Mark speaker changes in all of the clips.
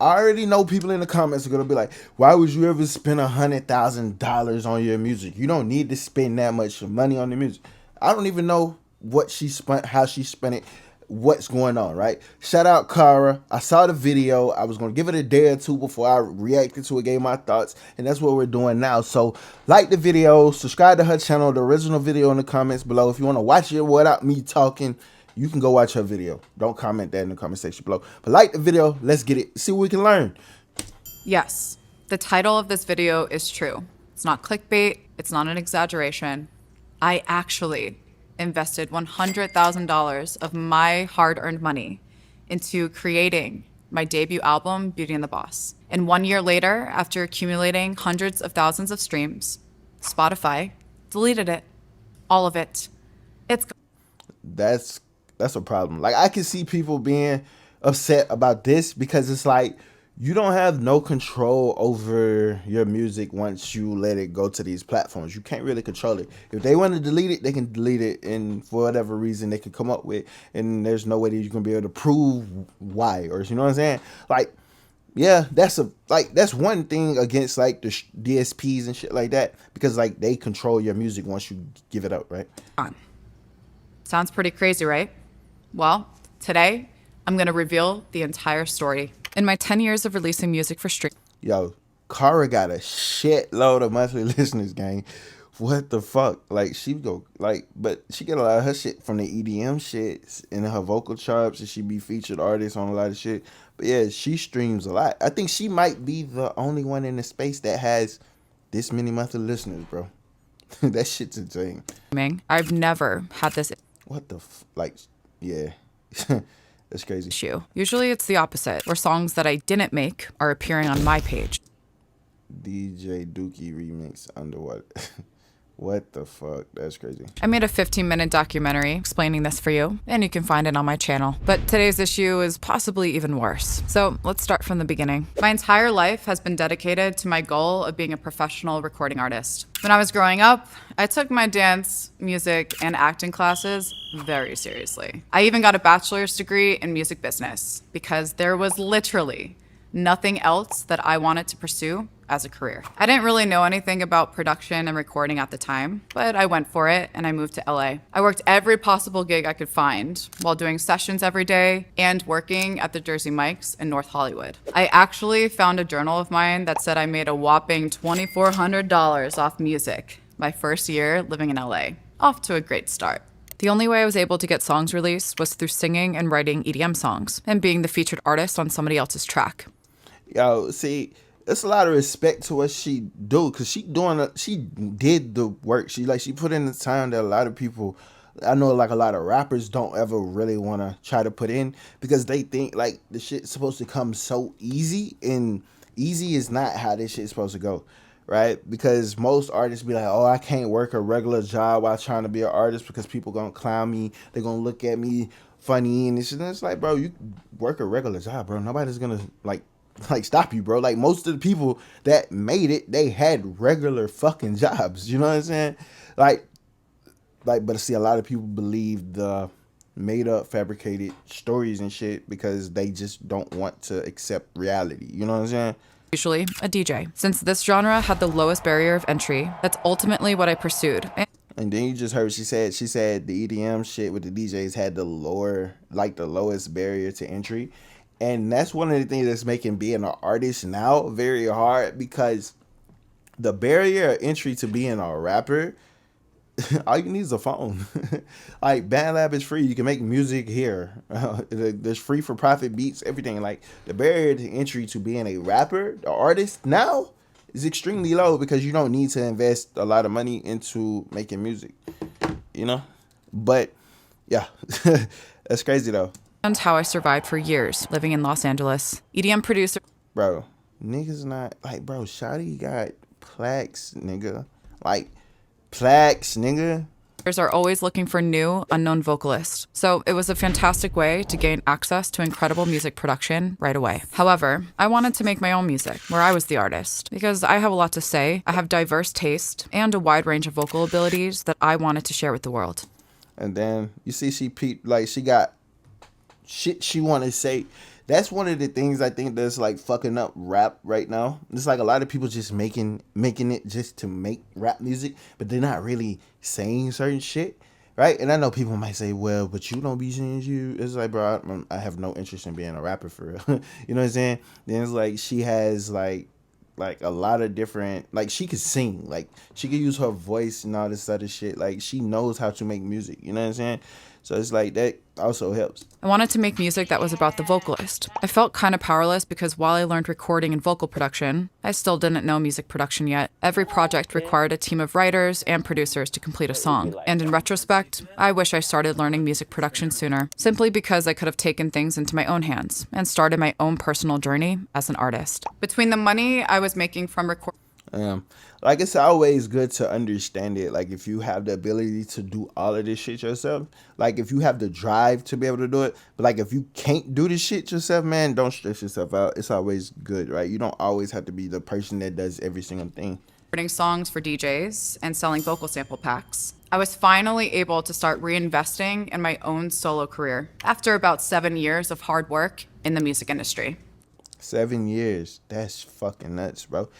Speaker 1: I already know people in the comments are gonna be like, "Why would you ever spend $100,000 on your music? You don't need to spend that much money on the music." I don't even know what she spent, how she spent it, what's going on. Right? Shout out Kara. I saw the video. I was gonna give it a day or two before I reacted to it, gave my thoughts, and that's what we're doing now. So like the video, subscribe to her channel. The original video in the comments below. If you want to watch it without me talking, you can go watch her video. Don't comment that in the comment section below. But like the video, let's get it. See what we can learn.
Speaker 2: Yes, the title of this video is true. It's not clickbait. It's not an exaggeration. I actually invested $100,000 of my hard-earned money into creating my debut album, Beauty and the Boss. And 1 year later, after accumulating hundreds of thousands of streams, Spotify deleted it. All of it. It's
Speaker 1: That's a problem. Like I can see people being upset about this because it's like you don't have no control over your music once you let it go to these platforms. You can't really control it. If they want to delete it, they can delete it, and for whatever reason they can come up with, and there's no way that you can be able to prove why, or you know what I'm saying? Like, yeah, that's one thing against like the DSPs and shit like that, because like they control your music once you give it up, right?
Speaker 2: on. Sounds pretty crazy, right? Well, today I'm going to reveal the entire story. In my 10 years of releasing music for stream.
Speaker 1: Yo, Kara got a shitload of monthly listeners, gang. What the fuck? Like she go like, but she get a lot of her shit from the EDM shit in her vocal charts, and she be featured artist on a lot of shit. But yeah, she streams a lot. I think she might be the only one in the space that has this many monthly listeners, bro. That shit's insane.
Speaker 2: I've never had this
Speaker 1: What the like? Yeah, that's crazy.
Speaker 2: issue. Usually it's the opposite, where songs that I didn't make are appearing on my page.
Speaker 1: DJ Dookie remix underwater. What the fuck? That's crazy.
Speaker 2: I made a 15-minute documentary explaining this for you, and you can find it on my channel. But today's issue is possibly even worse. So let's start from the beginning. My entire life has been dedicated to my goal of being a professional recording artist. When I was growing up, I took my dance, music, and acting classes very seriously. I even got a bachelor's degree in music business because there was literally nothing else that I wanted to pursue as a career. I didn't really know anything about production and recording at the time, but I went for it and I moved to LA. I worked every possible gig I could find while doing sessions every day and working at the Jersey Mike's in North Hollywood. I actually found a journal of mine that said I made a whopping $2,400 off music my first year living in LA. Off to a great start. The only way I was able to get songs released was through singing and writing EDM songs and being the featured artist on somebody else's track.
Speaker 1: Yo, see, it's a lot of respect to what she do, because she did the work. She put in the time that a lot of people, I know like a lot of rappers don't ever really want to try to put in, because they think like the shit's supposed to come so easy, and easy is not how this shit's supposed to go, right? Because most artists be like, oh, I can't work a regular job while trying to be an artist because people gonna clown me, they're gonna look at me funny and this shit. And it's like, bro, you work a regular job, bro. Nobody's gonna like stop you, bro. Like most of the people that made it, they had regular fucking jobs. You know what I'm saying? Like, but see, a lot of people believe the made up, fabricated stories and shit because they just don't want to accept reality. You know what I'm saying?
Speaker 2: Usually a DJ. Since this genre had the lowest barrier of entry, that's ultimately what I pursued.
Speaker 1: And then you just heard she said the EDM shit with the DJs had the lowest barrier to entry. And that's one of the things that's making being an artist now very hard, because the barrier of entry to being a rapper, all you need is a phone. Like BandLab is free. You can make music here. There's free for profit beats, everything. Like the barrier to entry to being a rapper, the artist now, is extremely low because you don't need to invest a lot of money into making music, you know? But yeah, that's crazy though.
Speaker 2: And how I survived for years living in Los Angeles. EDM producer.
Speaker 1: Bro, niggas not like, bro, Shawty got plaques, nigga. Like plaques, nigga.
Speaker 2: Are always looking for new, unknown vocalists. So it was a fantastic way to gain access to incredible music production right away. However, I wanted to make my own music where I was the artist because I have a lot to say. I have diverse taste and a wide range of vocal abilities that I wanted to share with the world.
Speaker 1: And then you see she got shit she want to say That's one of the things I think that's like fucking up rap right now. It's like a lot of people just making it just to make rap music, but they're not really saying certain shit, right? And I know people might say, well, but you don't be saying you. It's like, bro, I have no interest in being a rapper for real. You know what I'm saying? Then it's like she has like a lot of different, like she could sing, like she could use her voice and all this other shit. Like she knows how to make music. You know what I'm saying? So it's like that also helps.
Speaker 2: I wanted to make music that was about the vocalist. I felt kind of powerless because while I learned recording and vocal production, I still didn't know music production yet. Every project required a team of writers and producers to complete a song. And in retrospect, I wish I started learning music production sooner, simply because I could have taken things into my own hands and started my own personal journey as an artist. Between the money I was making from recording,
Speaker 1: Like it's always good to understand it. Like if you have the ability to do all of this shit yourself, like if you have the drive to be able to do it, but like if you can't do this shit yourself, man, don't stress yourself out. It's always good, right? You don't always have to be the person that does every single thing.
Speaker 2: recording songs for DJs and selling vocal sample packs, I was finally able to start reinvesting in my own solo career after about 7 years of hard work in the music industry.
Speaker 1: 7 years. That's fucking nuts, bro.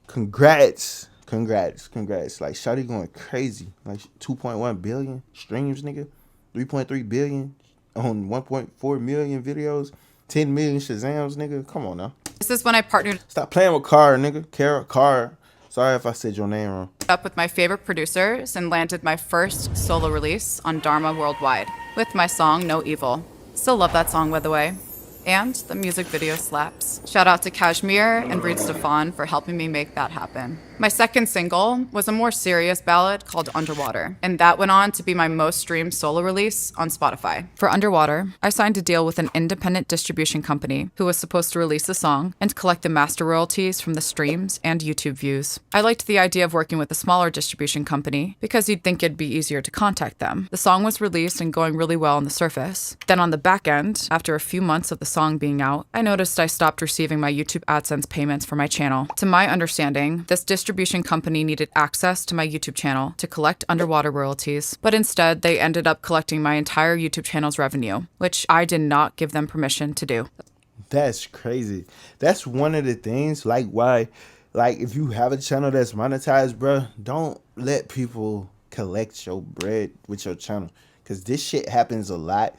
Speaker 1: Congrats. Like Shawty going crazy. Like 2.1 billion streams, nigga. 3.3 billion on 1.4 million videos. 10 million Shazams, nigga. Come on now.
Speaker 2: This is when I partnered
Speaker 1: Stop playing with Car, nigga. Car. Sorry if I said your name wrong.
Speaker 2: up with my favorite producers and landed my first solo release on Dharma Worldwide with my song No Evil. Still love that song, by the way. And the music video slaps. Shout out to Kashmir and Reed Stefan for helping me make that happen. My second single was a more serious ballad called Underwater, and that went on to be my most streamed solo release on Spotify. For Underwater, I signed a deal with an independent distribution company who was supposed to release the song and collect the master royalties from the streams and YouTube views. I liked the idea of working with a smaller distribution company because you'd think it'd be easier to contact them. The song was released and going really well on the surface. Then on the back end, after a few months of the song being out, I noticed I stopped receiving my YouTube AdSense payments for my channel. To my understanding, this distribution company needed access to my YouTube channel to collect Underwater royalties, but instead they ended up collecting my entire YouTube channel's revenue, which I did not give them permission to do.
Speaker 1: That's crazy. That's one of the things, like why, like if you have a channel that's monetized, bro, don't let people collect your bread with your channel. Because this shit happens a lot,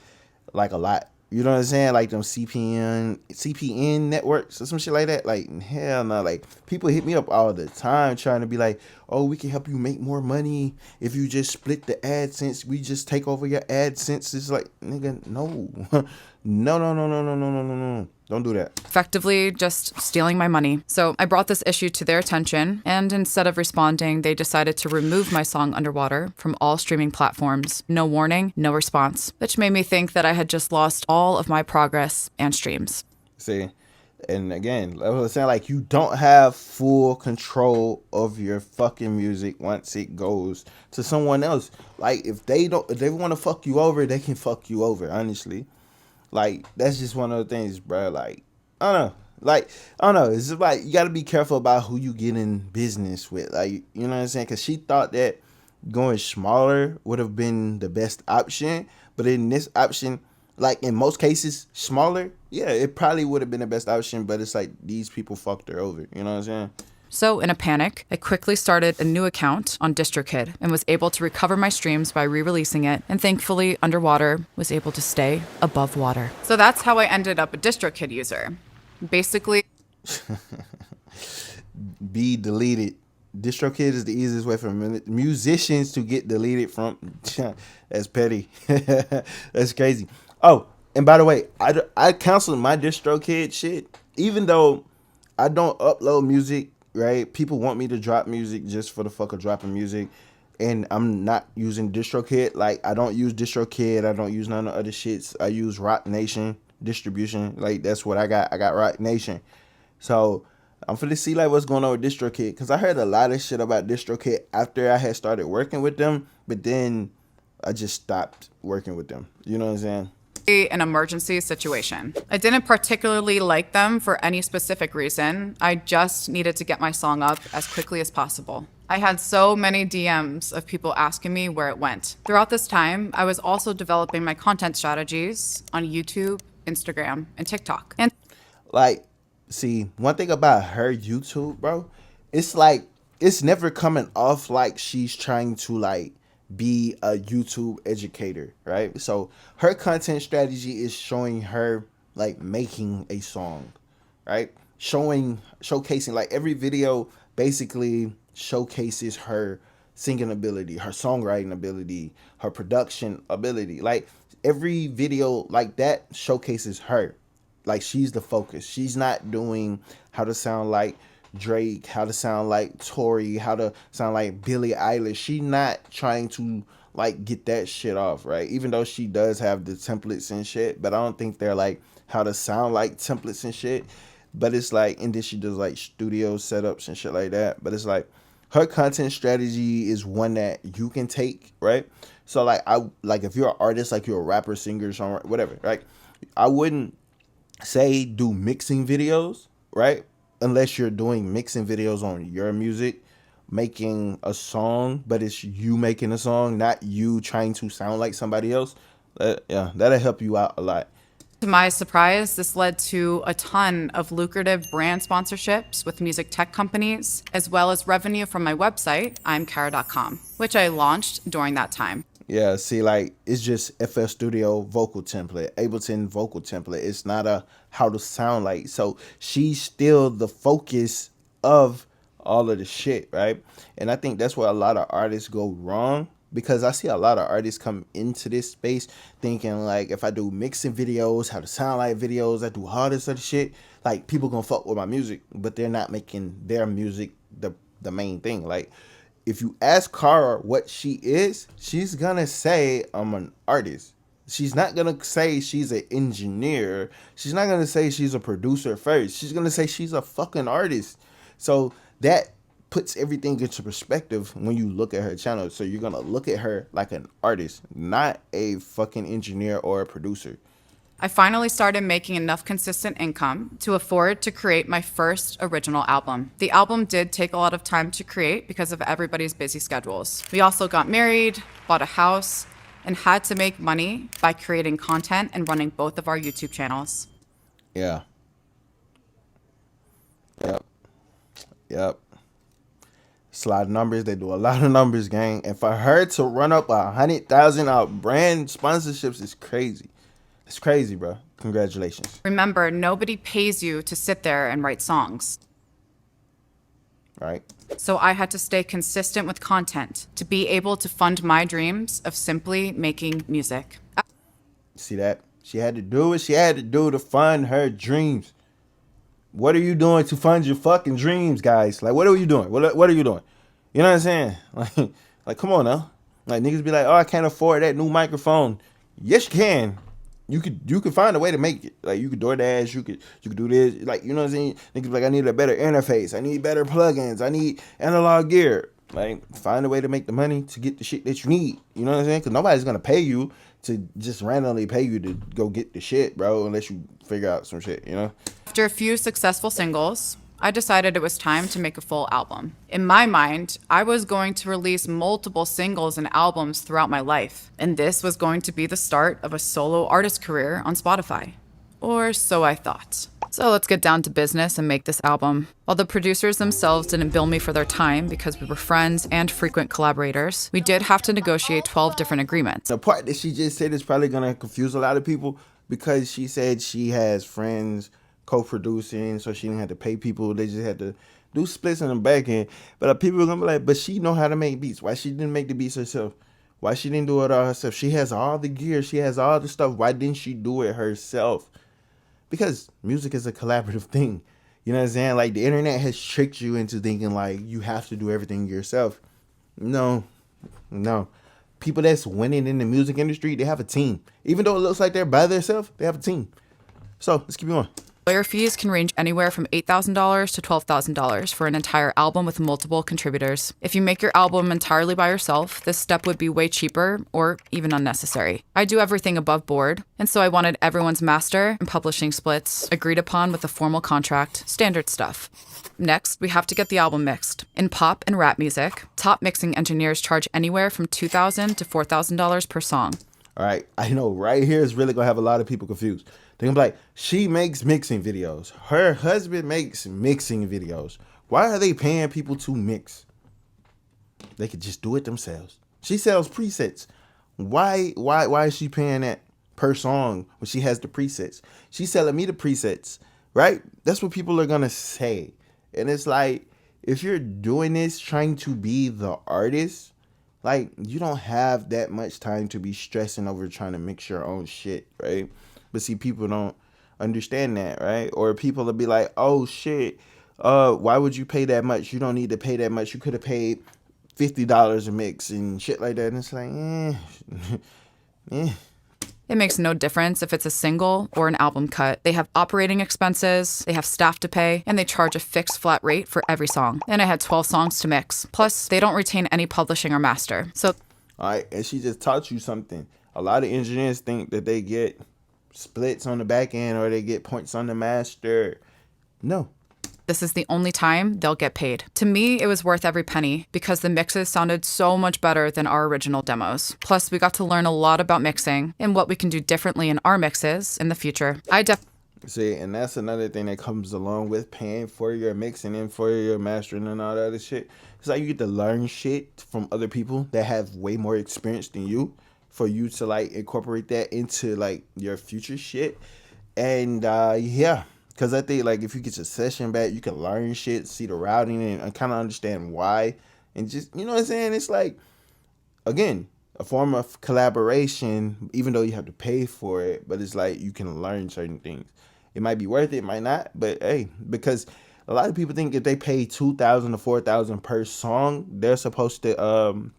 Speaker 1: like a lot. You know what I'm saying? Like them CPN networks or some shit like that. Like, hell no. Like, people hit me up all the time trying to be like, oh, we can help you make more money if you just split the AdSense. We just take over your AdSense. It's like, nigga, no. No. Don't do that.
Speaker 2: Effectively just stealing my money. So I brought this issue to their attention, and instead of responding, they decided to remove my song Underwater from all streaming platforms. No warning, no response, which made me think that I had just lost all of my progress and streams.
Speaker 1: See, and again, like I was saying, like, you don't have full control of your fucking music once it goes to someone else. Like, if they want to fuck you over, they can fuck you over, honestly. Like, that's just one of the things, bro. Like, I don't know. Like, I don't know. It's just like, you got to be careful about who you get in business with. Like, you know what I'm saying? Because she thought that going smaller would have been the best option. But in this option, like, in most cases, smaller, yeah, it probably would have been the best option. But it's like, these people fucked her over. You know what I'm saying?
Speaker 2: So, in a panic, I quickly started a new account on DistroKid and was able to recover my streams by re-releasing it, and thankfully, Underwater was able to stay above water. So that's how I ended up a DistroKid user. Basically,
Speaker 1: be deleted. DistroKid is the easiest way for musicians to get deleted from. That's petty. That's crazy. Oh, and by the way, I canceled my DistroKid shit, even though I don't upload music. Right, people want me to drop music just for the fuck of dropping music, and I'm not using DistroKid. Like, I don't use DistroKid. I don't use none of the other shits. I use Rock Nation distribution. Like, that's what I got. I got Rock Nation. So I'm finna see like what's going on with DistroKid, because I heard a lot of shit about DistroKid after I had started working with them, but then I just stopped working with them. You know what I'm saying?
Speaker 2: an emergency situation. I didn't particularly like them for any specific reason. I just needed to get my song up as quickly as possible. I had so many DMs of people asking me where it went. Throughout this time, I was also developing my content strategies on YouTube Instagram, and TikTok. And
Speaker 1: Like, see, one thing about her YouTube, bro, it's like it's never coming off like she's trying to like be a YouTube educator, right? So her content strategy is showing her like making a song, right? Showcasing like every video basically showcases her singing ability, her songwriting ability, her production ability. Like every video like that showcases her. Like she's the focus. She's not doing how to sound like Drake, how to sound like Tory, how to sound like Billie Eilish. She not trying to like get that shit off, right? Even though she does have the templates and shit, but I don't think they're like how to sound like templates and shit. But it's like, and then she does like studio setups and shit like that. But it's like her content strategy is one that you can take, right? So like I like if you're an artist, like you're a rapper, singer, songwriter, whatever, right? I wouldn't say do mixing videos, right? Unless you're doing mixing videos on your music, making a song, but it's you making a song, not you trying to sound like somebody else. Yeah, that'll help you out a lot.
Speaker 2: to my surprise, this led to a ton of lucrative brand sponsorships with music tech companies, as well as revenue from my website, imkara.com, which I launched during that time.
Speaker 1: Yeah, see, like it's just FL Studio vocal template, Ableton vocal template. It's not a how to sound like. So she's still the focus of all of the shit, right? And I think that's where a lot of artists go wrong, because I see a lot of artists come into this space thinking like if I do mixing videos, how to sound like videos, I do all this other shit, like people gonna fuck with my music, but they're not making their music the main thing. Like if you ask Kara what she is, she's gonna say I'm an artist. She's not gonna say she's an engineer. She's not gonna say she's a producer first. She's gonna say she's a fucking artist. So that puts everything into perspective when you look at her channel. So you're gonna look at her like an artist, not a fucking engineer or a producer.
Speaker 2: I finally started making enough consistent income to afford to create my first original album. The album did take a lot of time to create because of everybody's busy schedules. We also got married, bought a house, and had to make money by creating content and running both of our YouTube channels.
Speaker 1: Yeah. Yep. Yep. It's a lot of numbers. They do a lot of numbers, gang. And for her to run up 100,000 out brand sponsorships is crazy. It's crazy, bro. Congratulations.
Speaker 2: Remember, nobody pays you to sit there and write songs.
Speaker 1: Right?
Speaker 2: So I had to stay consistent with content to be able to fund my dreams of simply making music.
Speaker 1: See that? She had to do what she had to do to fund her dreams. What are you doing to fund your fucking dreams, guys? Like, what are you doing? What are you doing? You know what I'm saying? Like, come on now. Like, niggas be like, oh, I can't afford that new microphone. Yes, you can. You could find a way to make it. Like, you could DoorDash, you could do this. Like, you know what I'm saying? Niggas be like, I need a better interface. I need better plugins. I need analog gear. Like, find a way to make the money to get the shit that you need. You know what I'm saying? Because nobody's going to pay you to just randomly pay you to go get the shit, bro, unless you figure out some shit, you know?
Speaker 2: After a few successful singles, I decided it was time to make a full album. In my mind, I was going to release multiple singles and albums throughout my life, and this was going to be the start of a solo artist career on Spotify. Or so I thought. So let's get down to business and make this album. While the producers themselves didn't bill me for their time because we were friends and frequent collaborators, we did have to negotiate 12 different agreements.
Speaker 1: The part that she just said is probably going to confuse a lot of people, because she said she has friends co-producing, so she didn't have to pay people. They just had to do splits in the back end. But people are going to be like, but she know how to make beats. Why she didn't make the beats herself? Why she didn't do it all herself? She has all the gear. She has all the stuff. Why didn't she do it herself? Because music is a collaborative thing. You know what I'm saying? Like, the internet has tricked you into thinking like you have to do everything yourself. No. People that's winning in the music industry, they have a team. Even though it looks like they're by themselves, they have a team. So let's keep going.
Speaker 2: Lawyer fees can range anywhere from $8,000 to $12,000 for an entire album with multiple contributors. If you make your album entirely by yourself, this step would be way cheaper or even unnecessary. I do everything above board, and so I wanted everyone's master and publishing splits agreed upon with a formal contract, standard stuff. Next, we have to get the album mixed. In pop and rap music, top mixing engineers charge anywhere from $2,000 to $4,000 per song.
Speaker 1: All right, I know right here is really going to have a lot of people confused. They're gonna be like, she makes mixing videos. Her husband makes mixing videos. Why are they paying people to mix? They could just do it themselves. She sells presets. Why is she paying that per song when she has the presets? She's selling me the presets, right? That's what people are gonna say. And it's like, if you're doing this trying to be the artist, like, you don't have that much time to be stressing over trying to mix your own shit, right? But see, people don't understand that, right? Or people will be like, oh shit, why would you pay that much? You don't need to pay that much. You could have paid $50 a mix and shit like that. And it's like,
Speaker 2: It makes no difference if it's a single or an album cut. They have operating expenses, they have staff to pay, and they charge a fixed flat rate for every song. And I had 12 songs to mix. Plus, they don't retain any publishing or master. So,
Speaker 1: all right, and she just taught you something. A lot of engineers think that they get splits on the back end or they get points on the master. No.
Speaker 2: this is the only time they'll get paid. To me, it was worth every penny because the mixes sounded so much better than our original demos. Plus, we got to learn a lot about mixing and what we can do differently in our mixes in the future.
Speaker 1: See, and that's another thing that comes along with paying for your mixing and for your mastering and all that other shit. It's like you get to learn shit from other people that have way more experience than you for you to like incorporate that into like your future shit. And yeah, because I think like if you get your session back, you can learn shit, see the routing and kind of understand why. And just, you know what I'm saying? It's like, again, a form of collaboration, even though you have to pay for it, but it's like you can learn certain things. It might be worth it, it might not, but hey, because a lot of people think if they pay $2,000 to $4,000 per song, they're supposed to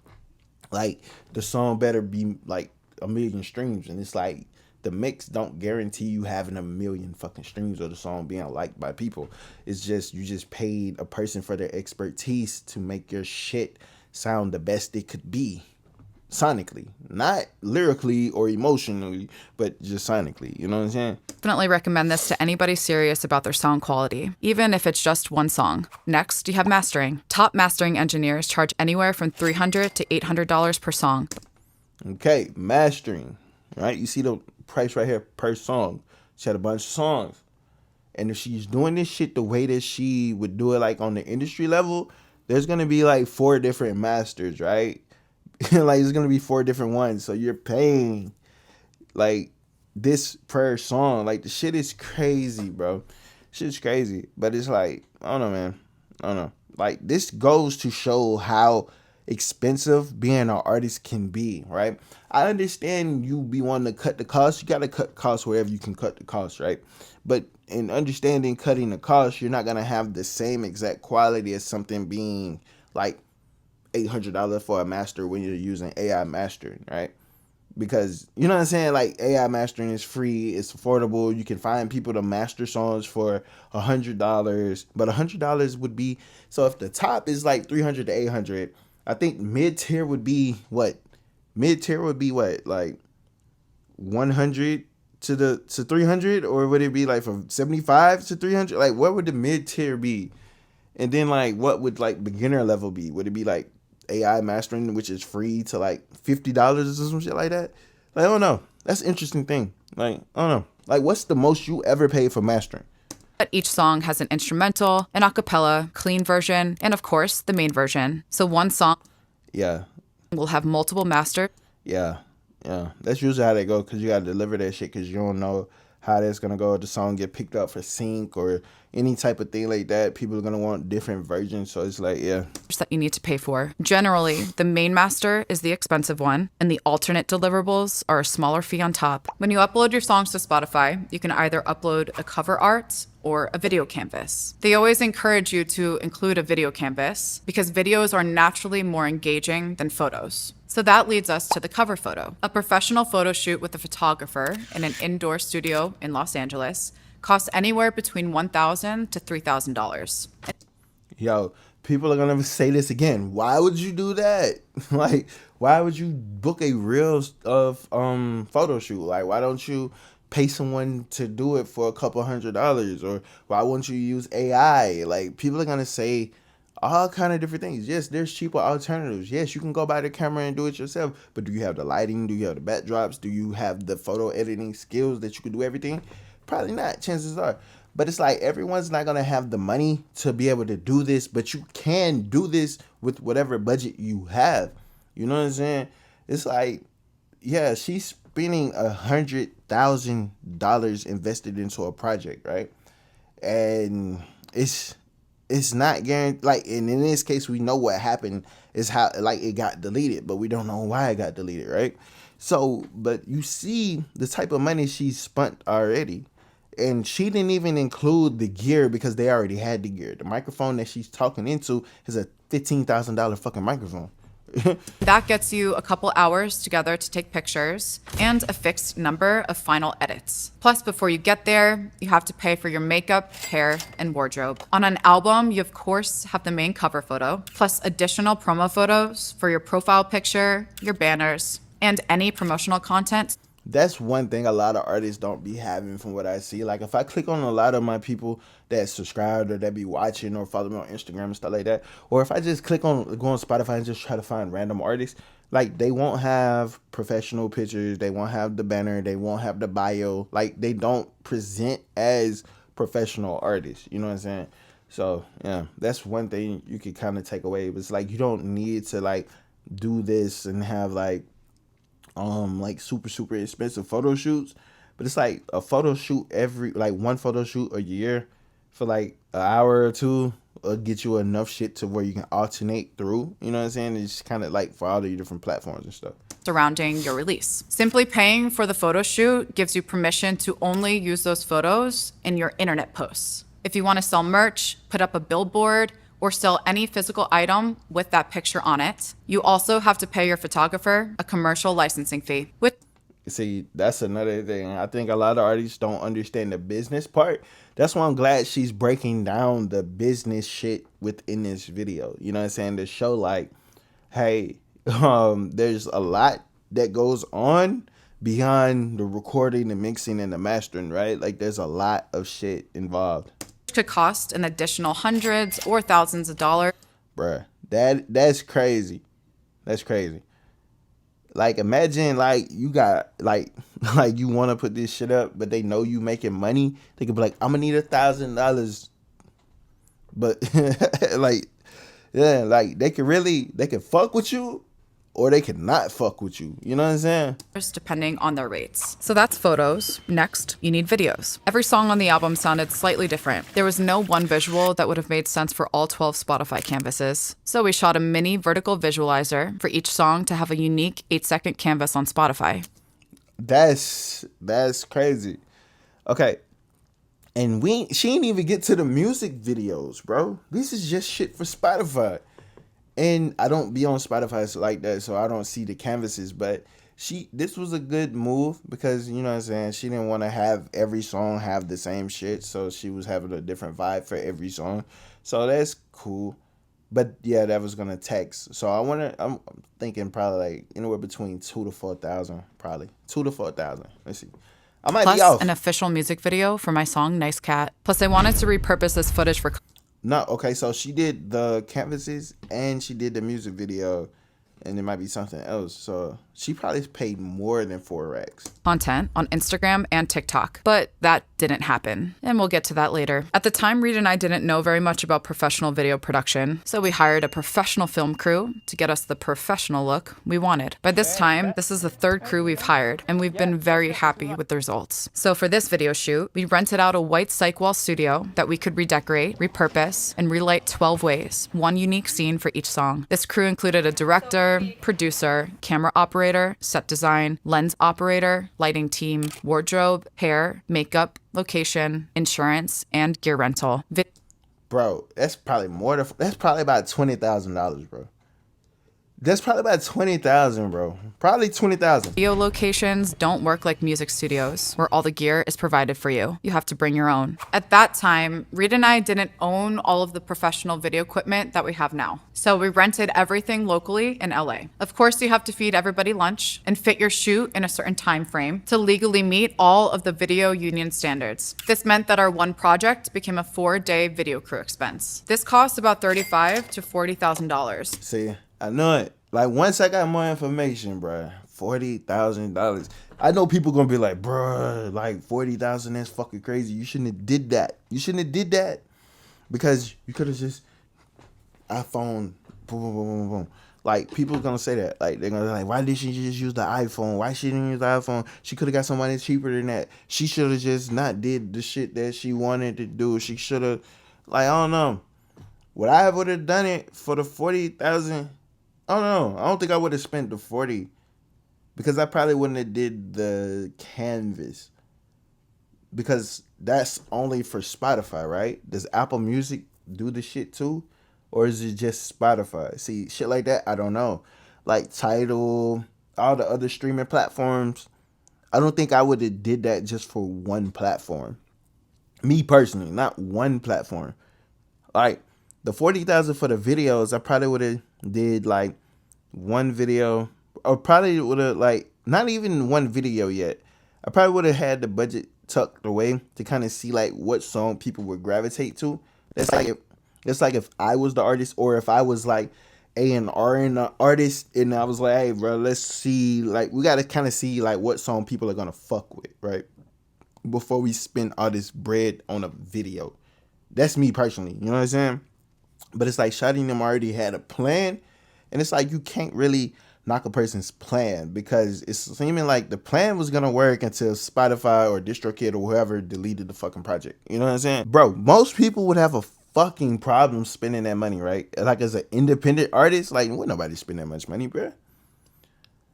Speaker 1: like the song better be like 1 million streams, and it's like the mix don't guarantee you having 1 million fucking streams or the song being liked by people. It's just you just paid a person for their expertise to make your shit sound the best it could be. Sonically, not lyrically or emotionally, but just sonically, you know what I'm saying?
Speaker 2: Definitely recommend this to anybody serious about their sound quality, even if it's just one song. Next, you have mastering. Top mastering engineers charge anywhere from $300 to $800 per song.
Speaker 1: Okay, mastering, right? You see the price right here per song. She had a bunch of songs. And if she's doing this shit the way that she would do it like on the industry level, there's going to be like 4 different masters, right? Like it's gonna be 4 different ones, so you're paying like this per song. Like the shit is crazy, bro. Shit's crazy, but it's like I don't know, man. I don't know. Like this goes to show how expensive being an artist can be, right? I understand you be wanting to cut the cost. You gotta cut costs wherever you can cut the cost, right? But in understanding cutting the cost, you're not gonna have the same exact quality as something being like $800 for a master when you're using AI mastering, right? Because you know what I'm saying, like AI mastering is free, it's affordable. You can find people to master songs for $100, but $100 would be, so if the top is like 300 to 800, I think mid tier would be what? Mid tier would be what, like 100 to 300, or would it be like from 75 to 300? Like what would the mid tier be? And then like what would like beginner level be? Would it be like AI mastering, which is free, to like $50 or some shit like that? Like I don't know. That's an interesting thing. Like I don't know. Like what's the most you ever paid for mastering?
Speaker 2: Each song has an instrumental, an acapella, clean version, and of course the main version. So one song will have multiple masters.
Speaker 1: Yeah. That's usually how they go, because you gotta deliver that shit because you don't know how that's gonna go. If the song get picked up for sync or any type of thing like that, people are gonna want different versions. So it's like, yeah,
Speaker 2: that you need to pay for. Generally, the main master is the expensive one, and the alternate deliverables are a smaller fee on top. When you upload your songs to Spotify, you can either upload a cover art or a video canvas. They always encourage you to include a video canvas because videos are naturally more engaging than photos. So that leads us to the cover photo. A professional photo shoot with a photographer in an indoor studio in Los Angeles costs anywhere between $1,000 to $3,000.
Speaker 1: Yo, people are gonna say this again. Why would you do that? Like, why would you book a real photo shoot? Like, why don't you pay someone to do it for a couple $100? Or why wouldn't you use AI? Like, people are gonna say all kind of different things. Yes, there's cheaper alternatives. Yes, you can go buy the camera and do it yourself. But do you have the lighting? Do you have the backdrops? Do you have the photo editing skills that you can do everything? Probably not. Chances are. But it's like everyone's not gonna have the money to be able to do this, but you can do this with whatever budget you have. You know what I'm saying? It's like, yeah, she's spending $100,000 invested into a project, right? And it's not guaranteed. Like, and in this case, we know what happened is how like it got deleted, but we don't know why it got deleted, right? So, but you see the type of money she spent already. And she didn't even include the gear because they already had the gear. The microphone that she's talking into is a $15,000 fucking microphone.
Speaker 2: That gets you a couple hours together to take pictures and a fixed number of final edits. Plus, before you get there, you have to pay for your makeup, hair, and wardrobe. On an album, you of course have the main cover photo, plus additional promo photos for your profile picture, your banners, and any promotional content.
Speaker 1: That's one thing a lot of artists don't be having from what I see. Like if I click on a lot of my people that subscribe or that be watching or follow me on Instagram and stuff like that, or if I just go on Spotify and just try to find random artists, like they won't have professional pictures, they won't have the banner, they won't have the bio, like they don't present as professional artists. You know what I'm saying? So yeah, that's one thing you could kind of take away. It's like you don't need to like do this and have like super expensive photo shoots, but it's like a photo shoot one photo shoot a year for like an hour or two will get you enough shit to where you can alternate through. You know what I'm saying? It's kind of like for all the different platforms and stuff
Speaker 2: Surrounding your release. Simply paying for the photo shoot gives you permission to only use those photos in your internet posts. If you want to sell merch, put up a billboard, or sell any physical item with that picture on it, you also have to pay your photographer a commercial licensing fee.
Speaker 1: See, that's another thing. I think a lot of artists don't understand the business part. That's why I'm glad she's breaking down the business shit within this video. You know what I'm saying? To show like, hey, there's a lot that goes on beyond the recording, the mixing, and the mastering, right? Like there's a lot of shit involved.
Speaker 2: Could cost an additional hundreds or thousands of dollars.
Speaker 1: Bruh, that's crazy. That's crazy. Like imagine like you got like like you want to put this shit up, but they know you making money. They could be like, I'm gonna need $1,000, but like yeah, like they could fuck with you or they could not fuck with you. You know what I'm saying?
Speaker 2: Depending on their rates. So that's photos. Next, you need videos. Every song on the album sounded slightly different. There was no one visual that would have made sense for all 12 Spotify canvases. So we shot a mini vertical visualizer for each song to have a unique 8-second canvas on Spotify.
Speaker 1: That's crazy. Okay. And she ain't even get to the music videos, bro. This is just shit for Spotify. And I don't be on Spotify like that, so I don't see the canvases. But this was a good move because, you know what I'm saying, she didn't want to have every song have the same shit. So she was having a different vibe for every song. So that's cool. But yeah, that was going to tax. So I'm thinking probably like anywhere between 2,000 to 4,000, probably 2,000 to 4,000. Let's see. I might be off.
Speaker 2: Plus an official music video for my song Nice Cat. Plus I wanted to repurpose this footage for...
Speaker 1: No, okay, so she did the canvases and she did the music video, and it might be something else. So she probably paid more than 4 racks.
Speaker 2: Content on Instagram and TikTok, but that didn't happen, and we'll get to that later. At the time, Reed and I didn't know very much about professional video production, so we hired a professional film crew to get us the professional look we wanted. By this time, this is the 3rd crew we've hired, and we've been very happy with the results. So for this video shoot, we rented out a white cyc wall studio that we could redecorate, repurpose, and relight 12 ways, one unique scene for each song. This crew included a director, producer, camera operator, set design, lens operator, lighting team, wardrobe, hair, makeup, location, insurance, and gear rental.
Speaker 1: Bro, that's probably about $20,000, bro. That's probably about 20,000, bro. Probably 20,000.
Speaker 2: Video locations don't work like music studios, where all the gear is provided for you. You have to bring your own. At that time, Reed and I didn't own all of the professional video equipment that we have now. So we rented everything locally in LA. Of course, you have to feed everybody lunch and fit your shoot in a certain time frame to legally meet all of the video union standards. This meant that our one project became a 4-day video crew expense. This cost about $35,000 to $40,000.
Speaker 1: See, I know it. Like once I got more information, bro, $40,000. I know people gonna be like, bruh, like 40,000, that's fucking crazy. You shouldn't have did that. You shouldn't have did that because you could have just iPhone, boom, boom, boom, boom, boom. Like people gonna say that. Like they're gonna be like, why did she just use the iPhone? Why she didn't use the iPhone? She could have got somebody cheaper than that. She should have just not did the shit that she wanted to do. She should have, like, I don't know. Would I would have done it for the 40,000? I don't know. I don't think I would have spent the 40 because I probably wouldn't have did the canvas because that's only for Spotify, right? Does Apple Music do the shit too? Or is it just Spotify? See, shit like that, I don't know. Like Tidal, all the other streaming platforms, I don't think I would have did that just for one platform. Me personally, not one platform. Like the 40,000 for the videos, I probably would have did like one video, or probably would have like not even one video yet. I probably would have had the budget tucked away to kind of see like what song people would gravitate to. That's like if I was the artist, or if I was like A&R and an artist, and I was like, hey, bro, let's see, like we got to kind of see like what song people are gonna fuck with, right? Before we spend all this bread on a video. That's me personally, you know what I'm saying? But it's like Shotty and them already had a plan, and it's like you can't really knock a person's plan because it's seeming like the plan was gonna work until Spotify or DistroKid or whoever deleted the fucking project. You know what I'm saying? Bro, most people would have a fucking problem spending that money, right? Like as an independent artist, like would nobody spend that much money, bro?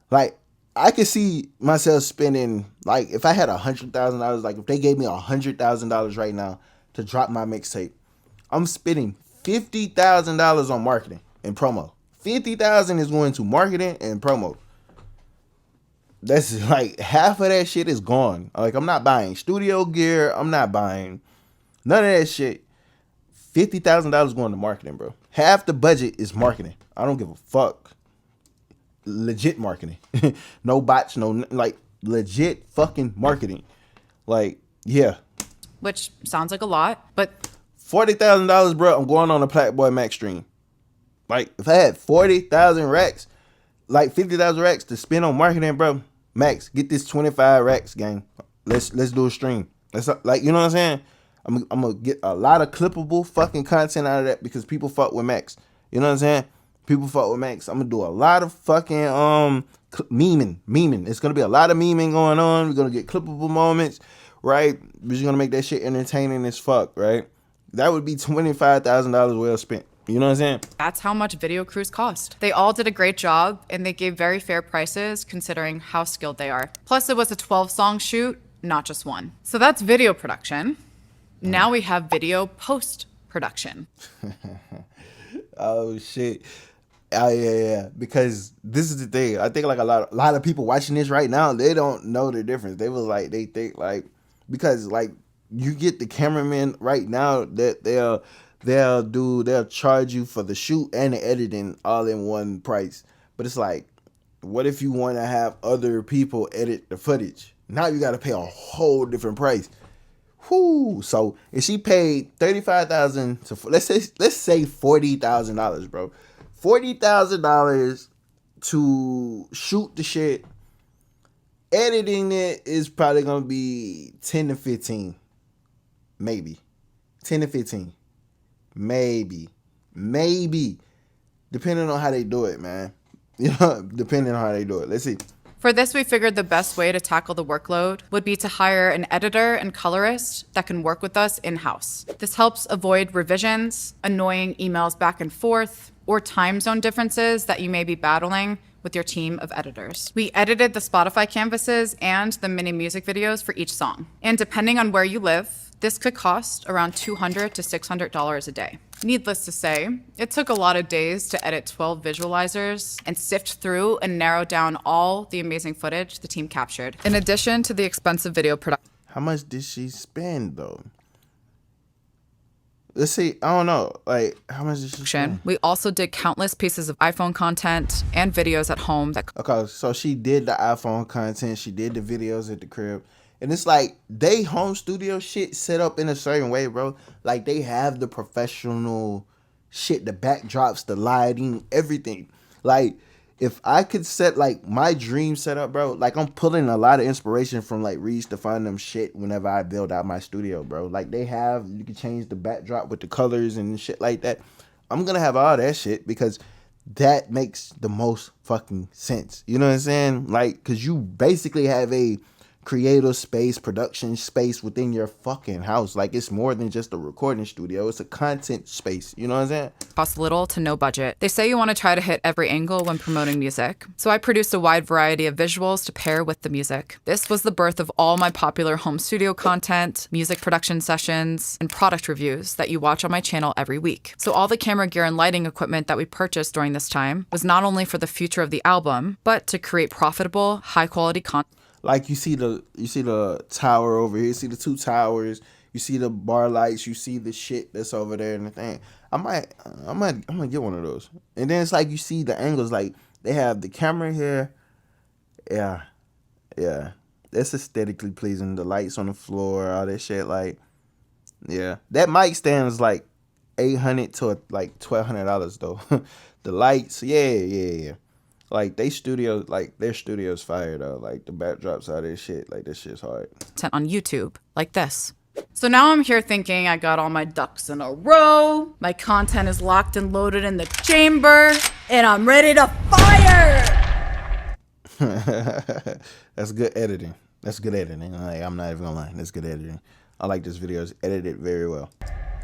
Speaker 1: Like I could see myself spending, like if I had $100,000, like if they gave me $100,000 right now to drop my mixtape, I'm spending $50,000 on marketing and promo. 50,000 is going to marketing and promo. That's like half of that shit is gone. Like I'm not buying studio gear. I'm not buying none of that shit. $50,000 going to marketing, bro. Half the budget is marketing. I don't give a fuck. Legit marketing. No bots, no, like legit fucking marketing. Like, yeah.
Speaker 2: Which sounds like a lot, but
Speaker 1: $40,000, bro. I'm going on a Blackboy Max stream. Like, if I had 40,000 racks, like 50,000 racks to spend on marketing, bro, Max, get this 25 racks, gang. Let's do a stream. Let's, like, you know what I'm saying? I'm gonna get a lot of clippable fucking content out of that because people fuck with Max. You know what I'm saying? People fuck with Max. I'm gonna do a lot of fucking memeing. It's gonna be a lot of memeing going on. We're gonna get clippable moments, right? We're just gonna make that shit entertaining as fuck, right? That would be $25,000 well spent. You know what I'm saying?
Speaker 2: that's how much video crews cost. They all did a great job and they gave very fair prices considering how skilled they are. Plus, it was a 12-song shoot, not just one. So that's video production. Now we have video post production.
Speaker 1: Oh shit. Oh yeah. Because this is the thing. I think like a lot of people watching this right now, they don't know the difference. They was like, they think like, because like you get the cameraman right now that they'll charge you for the shoot and the editing all in one price. But it's like, what if you want to have other people edit the footage? Now you got to pay a whole different price. Whoo! So if she paid $35,000 to, let's say $40,000, bro, $40,000 to shoot the shit, editing it is probably gonna be 10 to 15, maybe 10 to 15, maybe, depending on how they do it, man. You know, depending on how they do it. Let's see.
Speaker 2: For this, we figured the best way to tackle the workload would be to hire an editor and colorist that can work with us in-house. This helps avoid revisions, annoying emails back and forth, or time zone differences that you may be battling with your team of editors. We edited the Spotify canvases and the mini music videos for each song. And depending on where you live, this could cost around $200 to $600 a day. Needless to say, it took a lot of days to edit 12 visualizers and sift through and narrow down all the amazing footage the team captured. In addition to the expensive video production.
Speaker 1: How much did she spend though? Let's see. I don't know. Like, how much did she spend?
Speaker 2: We also did countless pieces of iPhone content and videos at home that.
Speaker 1: Okay, so she did the iPhone content. She did the videos at the crib. And it's like they home studio shit set up in a certain way, bro. Like they have the professional shit, the backdrops, the lighting, everything. Like if I could set like my dream setup, bro, like I'm pulling a lot of inspiration from like Reach to find them shit whenever I build out my studio, bro. Like you can change the backdrop with the colors and shit like that. I'm gonna have all that shit because that makes the most fucking sense. You know what I'm saying? Like, cause you basically have a creative space, production space within your fucking house. Like, it's more than just a recording studio. It's a content space. You know what I'm saying?
Speaker 2: Costs little to no budget. They say you want to try to hit every angle when promoting music. So I produced a wide variety of visuals to pair with the music. This was the birth of all my popular home studio content, music production sessions, and product reviews that you watch on my channel every week. So all the camera gear and lighting equipment that we purchased during this time was not only for the future of the album, but to create profitable, high-quality content.
Speaker 1: Like you see the tower over here. You see the two towers. You see the bar lights. You see the shit that's over there and the thing. I'm gonna get one of those. And then it's like you see the angles. Like they have the camera here. Yeah, yeah. That's aesthetically pleasing. The lights on the floor, all that shit. Like, yeah, that mic stand is like $800 to like $1,200 though. The lights, yeah. Like their studio's fire though. Like the backdrops, all this shit. Like this shit's hard.
Speaker 2: On YouTube, like this. So now I'm here thinking I got all my ducks in a row, my content is locked and loaded in the chamber, and I'm ready to fire!
Speaker 1: That's good editing. Like, I'm not even gonna lie. That's good editing. I like this video. It's edited very well.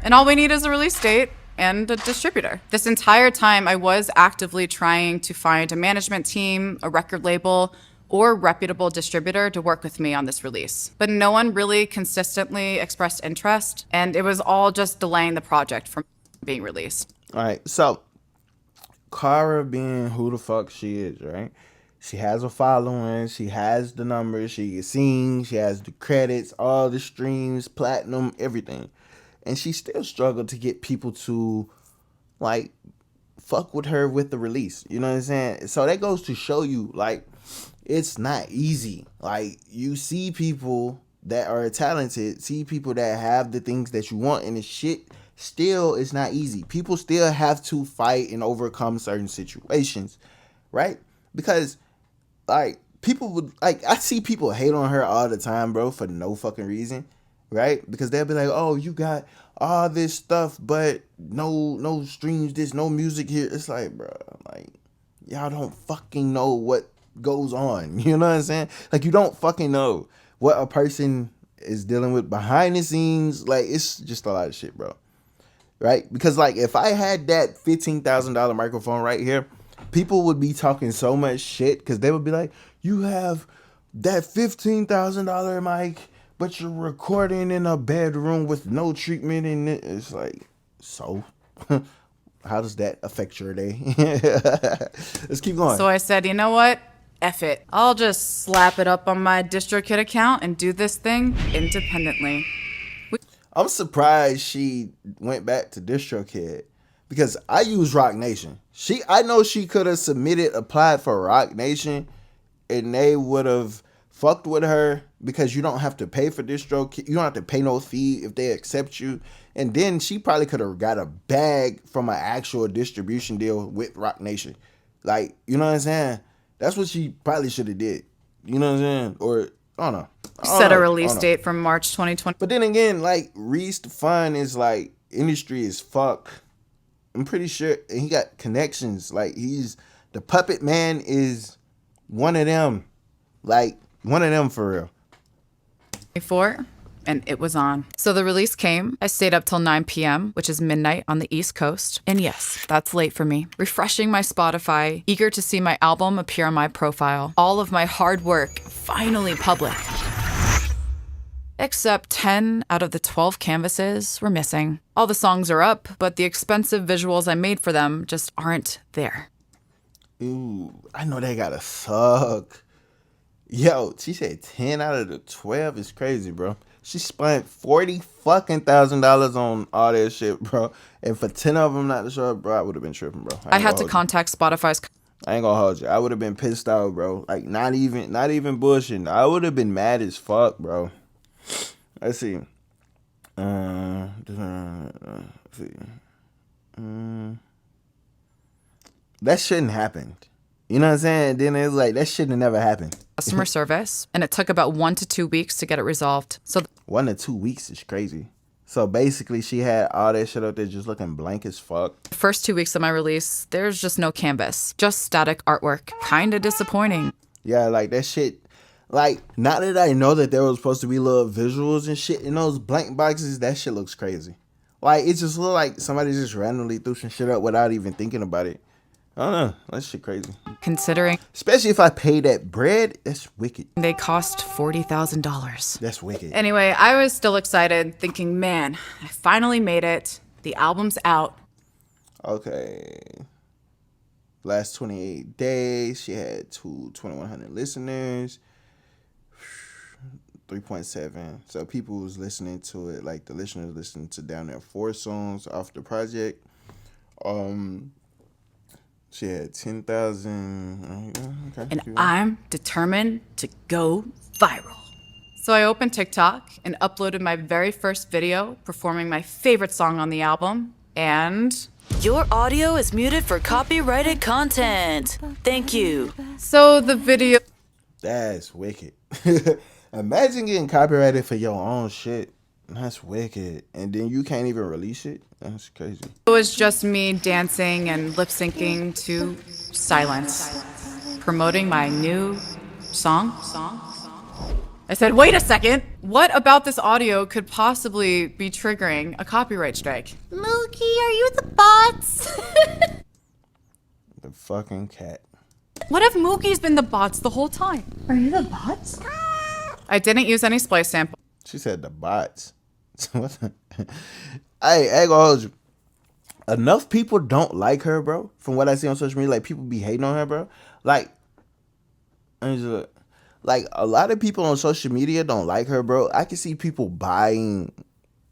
Speaker 2: And all we need is a release date and a distributor. This entire time, I was actively trying to find a management team, a record label, or reputable distributor to work with me on this release. But no one really consistently expressed interest, and it was all just delaying the project from being released.
Speaker 1: All right, so Cara being who the fuck she is, right? She has a following, she has the numbers, she can sing, she has the credits, all the streams, platinum, everything. And she still struggled to get people to, like, fuck with her with the release. You know what I'm saying? So that goes to show you, like, it's not easy. Like, you see people that are talented, see people that have the things that you want, and the shit still is not easy. People still have to fight and overcome certain situations, right? Because, like, people would, like, I see people hate on her all the time, bro, for no fucking reason. Right? Because they'll be like, oh, you got all this stuff, but no streams, this, no music here. It's like, bro, like, y'all don't fucking know what goes on. You know what I'm saying? Like, you don't fucking know what a person is dealing with behind the scenes. Like, it's just a lot of shit, bro. Right? Because, like, if I had that $15,000 microphone right here, people would be talking so much shit because they would be like, you have that $15,000 mic, but you're recording in a bedroom with no treatment in it. It's like, so how does that affect your day? Let's keep going.
Speaker 2: So I said, you know what? F it. I'll just slap it up on my DistroKid account and do this thing independently.
Speaker 1: I'm surprised she went back to DistroKid because I use Rock Nation. I know she could have applied for Rock Nation, and they would have fucked with her because you don't have to pay for DistroKid. You don't have to pay no fee if they accept you. And then she probably could have got a bag from an actual distribution deal with Rock Nation. Like, you know what I'm saying? That's what she probably should have did. You know what I'm saying? Or, I don't know.
Speaker 2: Set a release date from March 2020.
Speaker 1: But then again, like, Reese the Fun is like, industry as fuck. I'm pretty sure he got connections. Like, the Puppet Man is one of them. Like, one of them for real.
Speaker 2: And it was on. So the release came. I stayed up till 9 p.m., which is midnight on the East Coast. And yes, that's late for me. Refreshing my Spotify, eager to see my album appear on my profile. All of my hard work finally public. Except 10 out of the 12 canvases were missing. All the songs are up, but the expensive visuals I made for them just aren't there.
Speaker 1: Ooh, I know they gotta suck. Yo, she said 10 out of the 12 is crazy, bro. She spent $40,000 on all that shit, bro. And for 10 of them not to show up, bro, I would have been tripping, bro.
Speaker 2: I had to contact Spotify's.
Speaker 1: I ain't gonna hold you. I would have been pissed off, bro. Like, not even bullshitting. I would have been mad as fuck, bro. Let's see. Let's see. That shouldn't happen. You know what I'm saying? Then it's like, that shouldn't have never happened.
Speaker 2: customer service, and it took about 1 to 2 weeks to get it resolved. So
Speaker 1: 1 to 2 weeks is crazy. So basically, she had all that shit up there just looking blank as fuck.
Speaker 2: the first 2 weeks of my release, there's just no canvas, just static artwork. Kinda disappointing.
Speaker 1: Yeah, like that shit. Like, now that I know that there was supposed to be little visuals and shit in those blank boxes, that shit looks crazy. Like, it just looked like somebody just randomly threw some shit up without even thinking about it. I don't know. That shit crazy.
Speaker 2: Considering
Speaker 1: Especially if I pay that bread, that's wicked.
Speaker 2: they cost $40,000.
Speaker 1: That's wicked.
Speaker 2: Anyway, I was still excited, thinking, man, I finally made it. The album's out.
Speaker 1: Okay. Last 28 days, she had 2,100 listeners. 3.7. So people was listening to it, like the listeners listened to down there 4 songs off the project. She had 10,000. Okay.
Speaker 2: And I'm determined to go viral. So I opened TikTok and uploaded my very first video performing my favorite song on the album. And
Speaker 3: Your audio is muted for copyrighted content. Thank you.
Speaker 2: so the video
Speaker 1: That's wicked. Imagine getting copyrighted for your own shit. That's wicked. And then you can't even release it. That's crazy.
Speaker 2: was just me dancing and lip syncing to Silence, promoting my new song. I said, wait a second. What about this audio could possibly be triggering a copyright strike? Mookie, are you the bots?
Speaker 1: The fucking cat.
Speaker 2: What if Mookie's been the bots the whole time?
Speaker 4: Are you the bots?
Speaker 2: I didn't use any splice samples.
Speaker 1: She said the bots. What the? Hey, I ain't gonna hold you. Enough people don't like her, bro. From what I see on social media, like people be hating on her, bro. Like, a lot of people on social media don't like her, bro. I can see people buying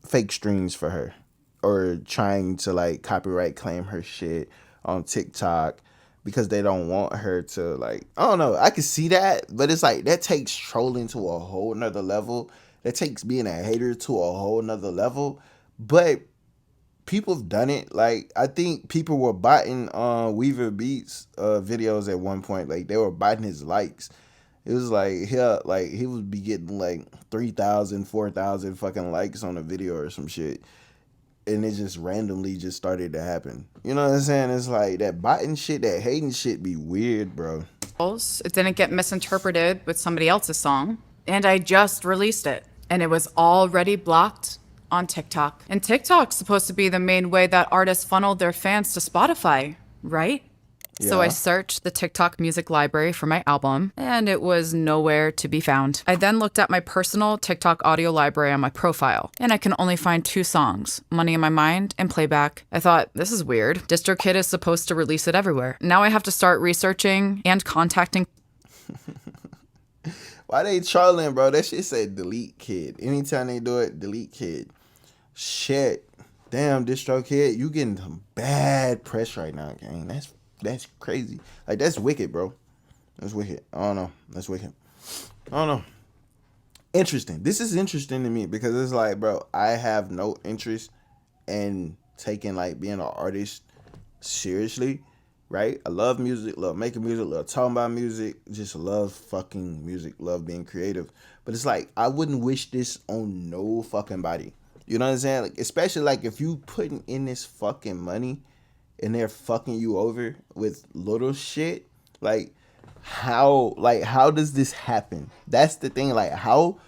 Speaker 1: fake streams for her or trying to like copyright claim her shit on TikTok because they don't want her to, like, I don't know. I can see that, but it's like that takes trolling to a whole nother level. That takes being a hater to a whole nother level. But people have done it. Like, I think people were botting Weaver Beats videos at one point. Like, they were botting his likes. It was like, he would be getting like 3,000, 4,000 fucking likes on a video or some shit. And it just randomly just started to happen. You know what I'm saying? It's like that botting shit, that hating shit be weird, bro.
Speaker 2: It didn't get misinterpreted with somebody else's song. And I just released it. And it was already blocked on TikTok. And TikTok's supposed to be the main way that artists funnel their fans to Spotify, right? So I
Speaker 1: Yeah.
Speaker 2: searched the TikTok music library for my album, and it was nowhere to be found. I then looked at my personal TikTok audio library on my profile, and I can only find 2 songs, Money in My Mind and Playback. I thought, this is weird. DistroKid is supposed to release it everywhere. Now I have to start researching and contacting.
Speaker 1: Why they trolling, bro? That shit say delete kid. Anytime they do it, delete kid. Shit. Damn, DistroKid, you getting some bad press right now, gang. That's crazy. Like, that's wicked, bro. That's wicked. I don't know. That's wicked. I don't know. Interesting. This is interesting to me because it's like, bro, I have no interest in taking, like, being an artist seriously, right? I love music, love making music, love talking about music, just love fucking music, love being creative. But it's like, I wouldn't wish this on no fucking body. You know what I'm saying? Like, especially, like, if you putting in this fucking money and they're fucking you over with little shit, like, how does this happen? That's the thing. Like, how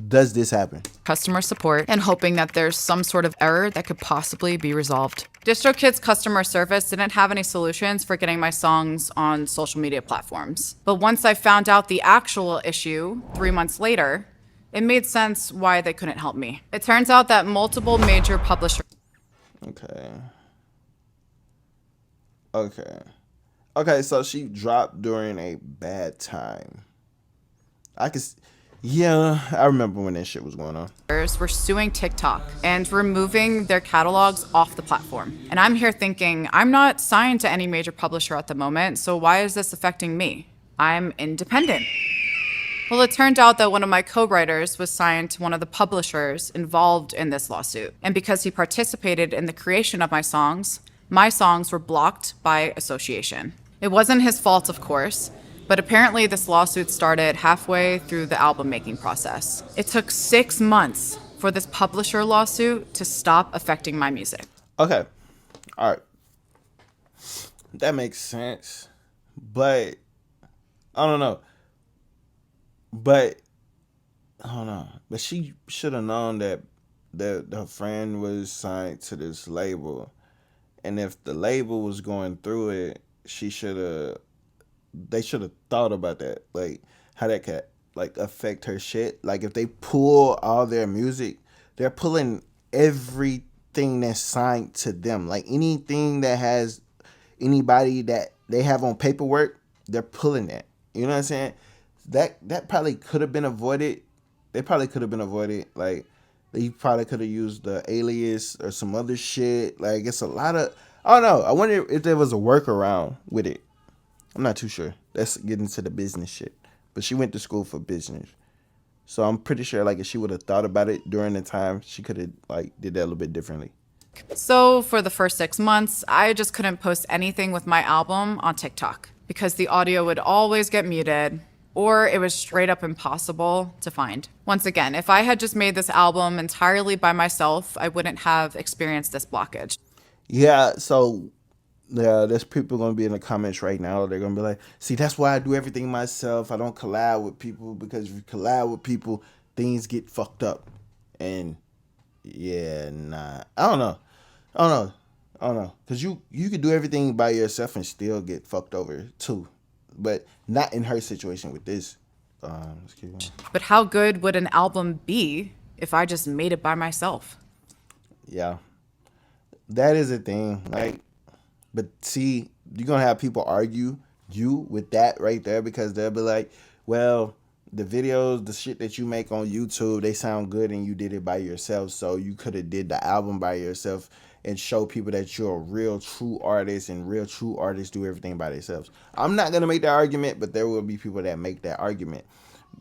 Speaker 1: does this happen?
Speaker 2: Customer support and hoping that there's some sort of error that could possibly be resolved. DistroKid's customer service didn't have any solutions for getting my songs on social media platforms. But once I found out the actual issue 3 months later, it made sense why they couldn't help me. It turns out that multiple major publishers
Speaker 1: Okay, so she dropped during a bad time. Yeah, I remember when that shit was going on.
Speaker 2: were suing TikTok and removing their catalogs off the platform. And I'm here thinking, I'm not signed to any major publisher at the moment, so why is this affecting me? I'm independent. Well, it turned out that one of my co-writers was signed to one of the publishers involved in this lawsuit. And because he participated in the creation of my songs were blocked by association. It wasn't his fault, of course, but apparently this lawsuit started halfway through the album making process. It took 6 months for this publisher lawsuit to stop affecting my music.
Speaker 1: Okay. All right. That makes sense. But I don't know. But I don't know. But she should have known that her friend was signed to this label. And if the label was going through it, they should have thought about that. Like how that could like affect her shit. Like if they pull all their music, they're pulling everything that's signed to them. Like anything that has anybody that they have on paperwork, they're pulling that. You know what I'm saying? That probably could have been avoided. They probably could have been avoided. Like they probably could have used the alias or some other shit. Like it's a lot of I don't know. I wonder if there was a workaround with it. I'm not too sure. Let's get into the business shit. But she went to school for business. So I'm pretty sure like if she would have thought about it during the time, she could have like did that a little bit differently.
Speaker 2: So for the first 6 months, I just couldn't post anything with my album on TikTok because the audio would always get muted or it was straight up impossible to find. Once again, if I had just made this album entirely by myself, I wouldn't have experienced this blockage.
Speaker 1: Yeah, so yeah, there's people gonna be in the comments right now. They're gonna be like, "See, that's why I do everything myself. I don't collab with people because if you collab with people, things get fucked up." And yeah, nah, I don't know, because you could do everything by yourself and still get fucked over too, but not in her situation with this. Let's keep going.
Speaker 2: But how good would an album be if I just made it by myself?
Speaker 1: Yeah, that is a thing. Like, but see, you're gonna have people argue you with that right there because they'll be like, well, the videos, the shit that you make on YouTube, they sound good and you did it by yourself. So you could have did the album by yourself and show people that you're a real true artist and real true artists do everything by themselves. I'm not gonna make that argument, but there will be people that make that argument.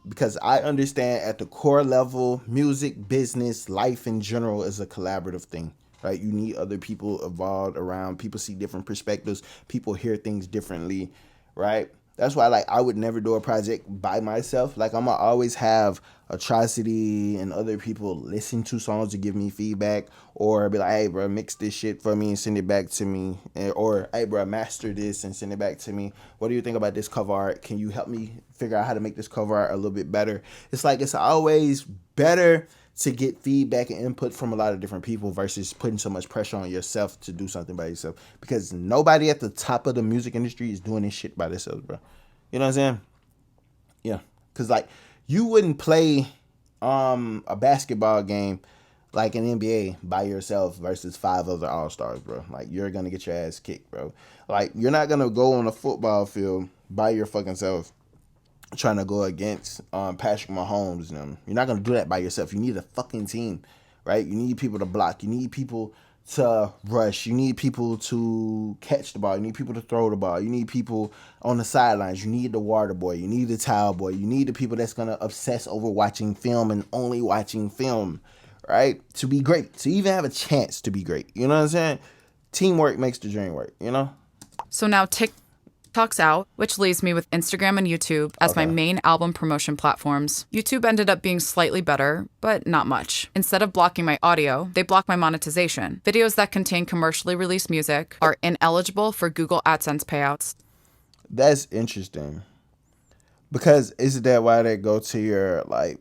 Speaker 1: Because I understand at the core level, music, business, life in general is a collaborative thing, right? You need other people involved around. People see different perspectives. People hear things differently, right? That's why, like, I would never do a project by myself. Like, I'm going to always have Atrocity and other people listen to songs to give me feedback or be like, hey, bro, mix this shit for me and send it back to me. Or, hey, bro, master this and send it back to me. What do you think about this cover art? Can you help me figure out how to make this cover art a little bit better? It's like it's always better to get feedback and input from a lot of different people versus putting so much pressure on yourself to do something by yourself. Because nobody at the top of the music industry is doing this shit by themselves, bro. You know what I'm saying? Yeah. Because, like, you wouldn't play a basketball game like an NBA by yourself versus 5 other all-stars, bro. Like, you're going to get your ass kicked, bro. Like, you're not going to go on a football field by your fucking self trying to go against Patrick Mahomes and them. You're not going to do that by yourself. You need a fucking team, right? You need people to block. You need people to rush. You need people to catch the ball. You need people to throw the ball. You need people on the sidelines. You need the water boy. You need the towel boy. You need the people that's going to obsess over watching film and only watching film, right? To be great. To even have a chance to be great. You know what I'm saying? Teamwork makes the dream work, you know?
Speaker 2: So now TikTok's out, which leaves me with Instagram and YouTube as my main album promotion platforms. YouTube ended up being slightly better, but not much. Instead of blocking my audio, they block my monetization. Videos that contain commercially released music are ineligible for Google AdSense payouts.
Speaker 1: That's interesting. Because isn't that why they go to your, like,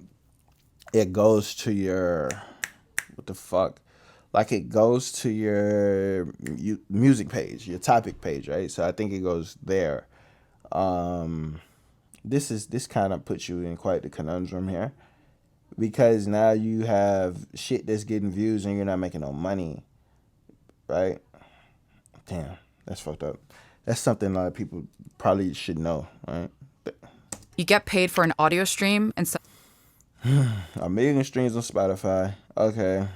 Speaker 1: it goes to your, what the fuck? Like, it goes to your music page, your topic page, right? So I think it goes there. This kind of puts you in quite the conundrum here. Because now you have shit that's getting views and you're not making no money, right? Damn, that's fucked up. That's something a lot of people probably should know, right?
Speaker 2: You get paid for an audio stream and
Speaker 1: 1 million streams on Spotify. Okay.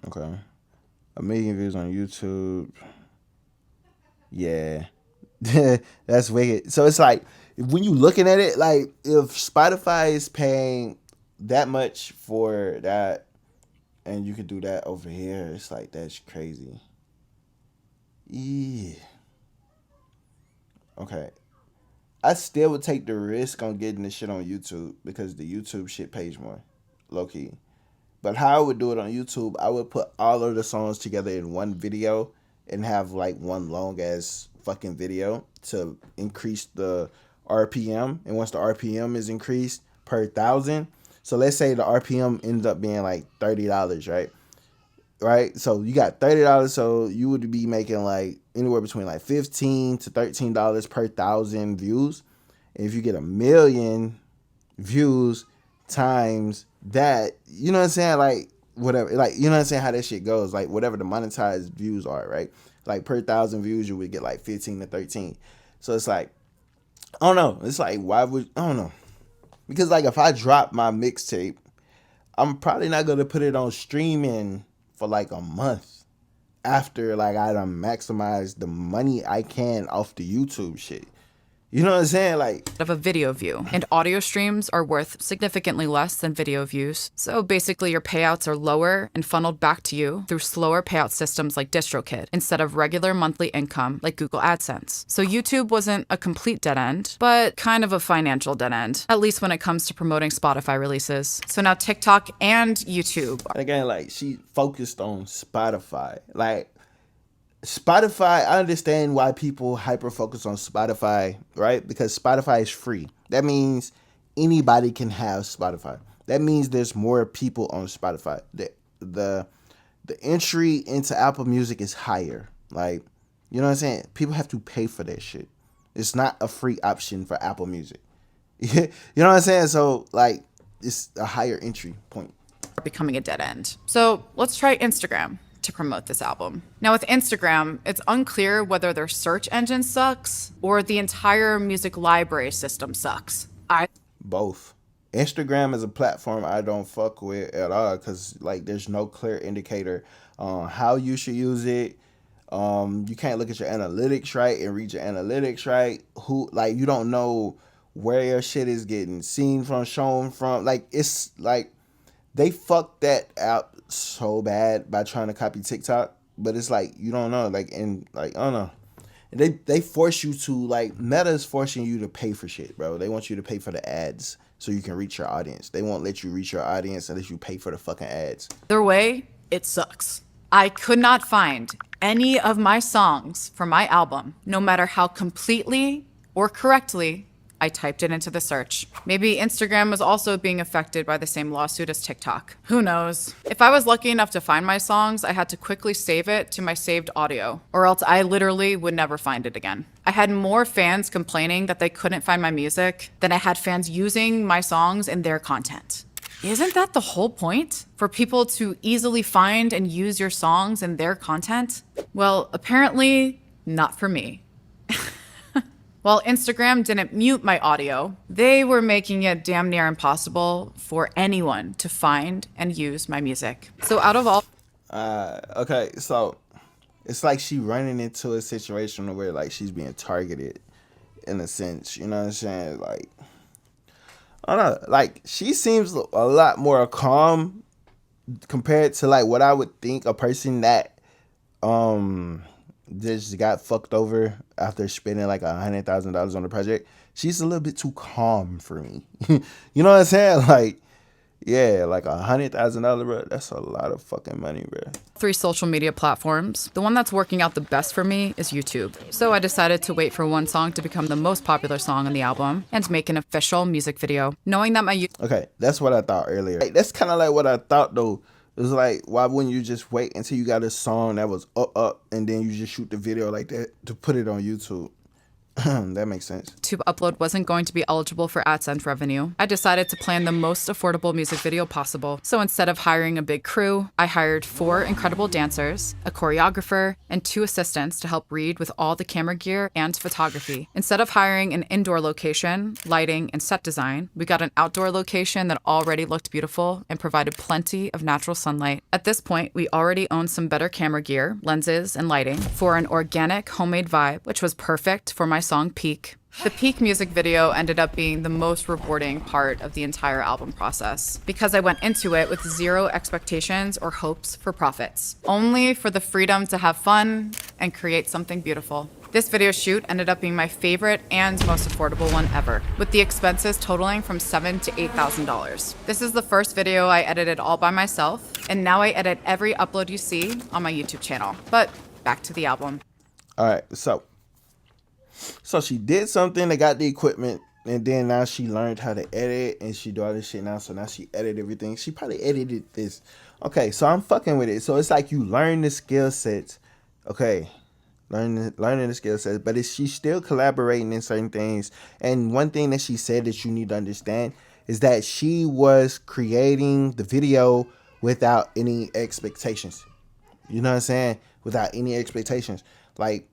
Speaker 1: Okay. 1 million views on YouTube. Yeah. That's wicked. So it's like, when you looking at it, like, if Spotify is paying that much for that and you could do that over here, it's like, that's crazy. Yeah. Okay. I still would take the risk on getting this shit on YouTube because the YouTube shit pays more, low key. But how I would do it on YouTube, I would put all of the songs together in one video and have like one long ass fucking video to increase the RPM. And once the RPM is increased per thousand, so let's say the RPM ends up being like $30, right? Right? So you got $30, so you would be making like anywhere between like $15 to $13 per thousand views. And if you get 1,000,000 views times that, you know what I'm saying? Like whatever, like you know what I'm saying, how that shit goes, like whatever the monetized views are, right? Like per thousand views you would get like 15 to 13. So it's like, I don't know. It's like, why would, I don't know. Because like if I drop my mixtape, I'm probably not gonna put it on streaming for like a month after like I done maximized the money I can off the YouTube shit. You know what I'm saying? Like,
Speaker 2: of a video view, and audio streams are worth significantly less than video views. So basically your payouts are lower and funneled back to you through slower payout systems like DistroKid instead of regular monthly income like Google AdSense. So YouTube wasn't a complete dead end, but kind of a financial dead end, at least when it comes to promoting Spotify releases. So now TikTok and YouTube.
Speaker 1: Again, like she focused on Spotify. Like, Spotify, I understand why people hyper focus on Spotify, right? Because Spotify is free. That means anybody can have Spotify. That means there's more people on Spotify. The entry into Apple Music is higher. Like, you know what I'm saying? People have to pay for that shit. It's not a free option for Apple Music. You know what I'm saying? So, like, it's a higher entry point.
Speaker 2: Becoming a dead end. So let's try Instagram to promote this album. Now with Instagram, it's unclear whether their search engine sucks or the entire music library system sucks.
Speaker 1: Both. Instagram is a platform I don't fuck with at all because like there's no clear indicator on how you should use it. You can't look at your analytics right and read your analytics right. Who, like, you don't know where your shit is getting seen from, shown from. Like, it's like they fucked that out so bad by trying to copy TikTok, but it's like you don't know, like, and like I don't know. And they force you to, like, Meta is forcing you to pay for shit, bro. They want you to pay for the ads so you can reach your audience. They won't let you reach your audience unless you pay for the fucking ads.
Speaker 2: Either way, it sucks. I could not find any of my songs for my album, no matter how completely or correctly I typed it into the search. Maybe Instagram was also being affected by the same lawsuit as TikTok. Who knows? If I was lucky enough to find my songs, I had to quickly save it to my saved audio, or else I literally would never find it again. I had more fans complaining that they couldn't find my music than I had fans using my songs in their content. Isn't that the whole point? For people to easily find and use your songs in their content? Well, apparently not for me. While Instagram didn't mute my audio, they were making it damn near impossible for anyone to find and use my music. So out of all...
Speaker 1: Okay, so it's like she running into a situation where, like, she's being targeted in a sense. You know what I'm saying? Like, I don't know. Like, she seems a lot more calm compared to, like, what I would think a person that just got fucked over after spending like $100,000 on the project. She's a little bit too calm for me. You know what I'm saying? Like, yeah, like $100,000, bro. That's a lot of fucking money, bro.
Speaker 2: 3 social media platforms. The one that's working out the best for me is YouTube. So I decided to wait for one song to become the most popular song on the album and make an official music video, knowing that my...
Speaker 1: Okay, that's what I thought earlier. Like, that's kind of like what I thought, though. It was like, why wouldn't you just wait until you got a song that was up, and then you just shoot the video like that to put it on YouTube? That makes sense.
Speaker 2: YouTube upload wasn't going to be eligible for AdSense revenue. I decided to plan the most affordable music video possible. So instead of hiring a big crew, I hired 4 incredible dancers, a choreographer, and 2 assistants to help Reed with all the camera gear and photography. Instead of hiring an indoor location, lighting, and set design, we got an outdoor location that already looked beautiful and provided plenty of natural sunlight. At this point, we already owned some better camera gear, lenses, and lighting for an organic homemade vibe, which was perfect for my song Peak. The Peak music video ended up being the most rewarding part of the entire album process because I went into it with 0 expectations or hopes for profits, only for the freedom to have fun and create something beautiful. This video shoot ended up being my favorite and most affordable one ever, with the expenses totaling from $7,000 to $8,000. This is the first video I edited all by myself, and now I edit every upload you see on my YouTube channel. But back to the album.
Speaker 1: All right, so she did something, they got the equipment, and then now she learned how to edit, and she do all this shit now, so now she edit everything. She probably edited this. Okay, so I'm fucking with it. So it's like you learn the skill sets, okay, learning the skill sets, but she's still collaborating in certain things. And one thing that she said that you need to understand is that she was creating the video without any expectations. You know what I'm saying? Without any expectations. Like,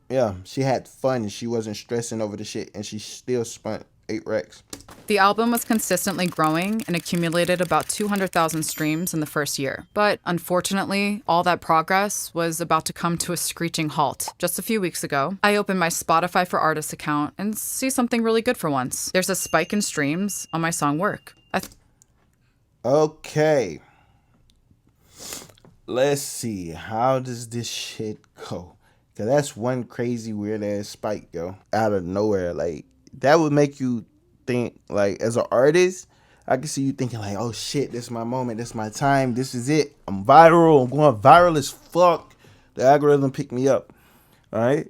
Speaker 1: yeah, she had fun and she wasn't stressing over the shit, and she still spent 8 racks.
Speaker 2: The album was consistently growing and accumulated about 200,000 streams in the first year. But unfortunately, all that progress was about to come to a screeching halt. Just a few weeks ago, I opened my Spotify for Artists account and see something really good for once. There's a spike in streams on my song Work.
Speaker 1: Okay. Let's see. How does this shit go? Cause that's one crazy weird ass spike, yo. Out of nowhere. Like, that would make you think, like, as an artist, I can see you thinking like, oh shit, this is my moment, this is my time, this is it. I'm viral, I'm going viral as fuck. The algorithm picked me up. Alright?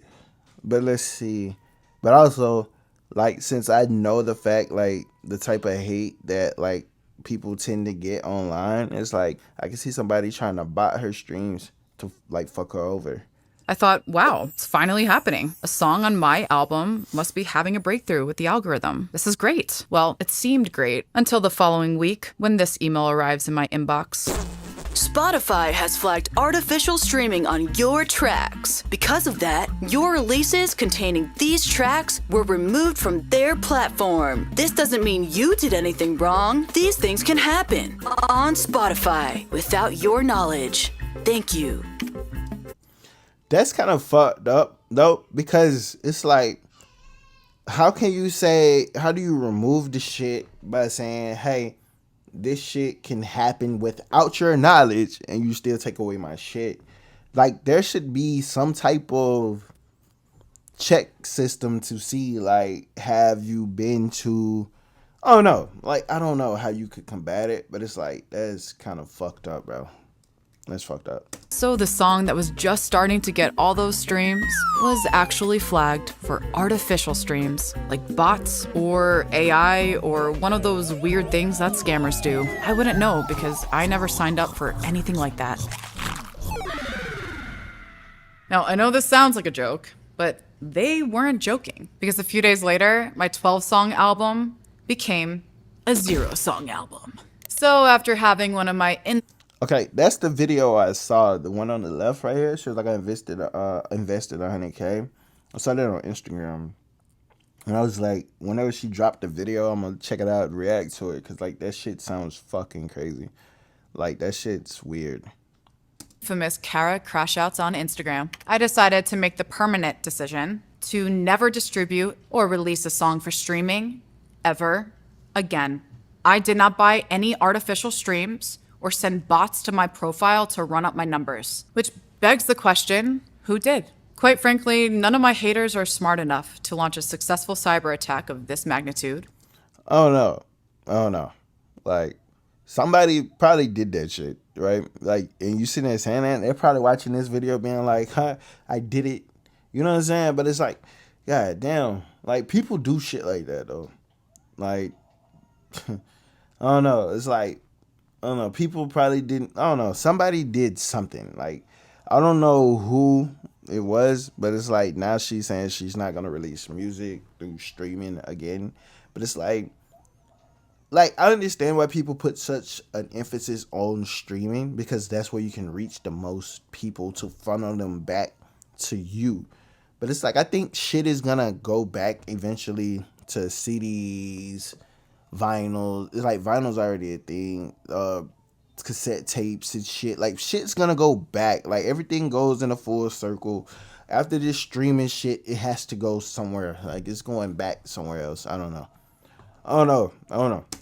Speaker 1: But let's see. But also, like, since I know the fact, like, the type of hate that, like, people tend to get online, it's like, I can see somebody trying to bot her streams to, like, fuck her over.
Speaker 2: I thought, wow, it's finally happening. A song on my album must be having a breakthrough with the algorithm. This is great. Well, it seemed great until the following week when this email arrives in my inbox.
Speaker 3: Spotify has flagged artificial streaming on your tracks. Because of that, your releases containing these tracks were removed from their platform. This doesn't mean you did anything wrong. These things can happen on Spotify without your knowledge. Thank you.
Speaker 1: That's kind of fucked up, though, because it's like, how do you remove the shit by saying, hey, this shit can happen without your knowledge, and you still take away my shit? Like, there should be some type of check system to see, like, have you been to, oh no, like, I don't know how you could combat it, but it's like, that's kind of fucked up, bro. That's fucked up.
Speaker 2: So the song that was just starting to get all those streams was actually flagged for artificial streams, like bots or AI or one of those weird things that scammers do. I wouldn't know because I never signed up for anything like that. Now, I know this sounds like a joke, but they weren't joking, because a few days later, my 12-song album became a 0-song album. So after having one of my
Speaker 1: Okay, that's the video I saw. The one on the left right here. She was like, I invested 100K. I saw that on Instagram. And I was like, whenever she dropped the video, I'm going to check it out and react to it. Because, like, that shit sounds fucking crazy. Like, that shit's weird.
Speaker 2: Infamous Kara crash outs on Instagram, I decided to make the permanent decision to never distribute or release a song for streaming ever again. I did not buy any artificial streams or send bots to my profile to run up my numbers. Which begs the question, who did? Quite frankly, none of my haters are smart enough to launch a successful cyber attack of this magnitude.
Speaker 1: Oh no. Like, somebody probably did that shit, right? Like, and you sitting there saying that, they're probably watching this video being like, huh, I did it. You know what I'm saying? But it's like, god damn. Like, people do shit like that, though. Like, I don't know. It's like, I don't know. People probably didn't. I don't know. Somebody did something. Like, I don't know who it was, but it's like now she's saying she's not gonna release music through streaming again. But it's like I understand why people put such an emphasis on streaming, because that's where you can reach the most people to funnel them back to you. But it's like, I think shit is gonna go back eventually to CDs. Vinyl. It's like vinyl's already a thing. Cassette tapes and shit. Like, shit's gonna go back. Like, everything goes in a full circle. After this streaming shit, it has to go somewhere. Like, it's going back somewhere else. I don't know.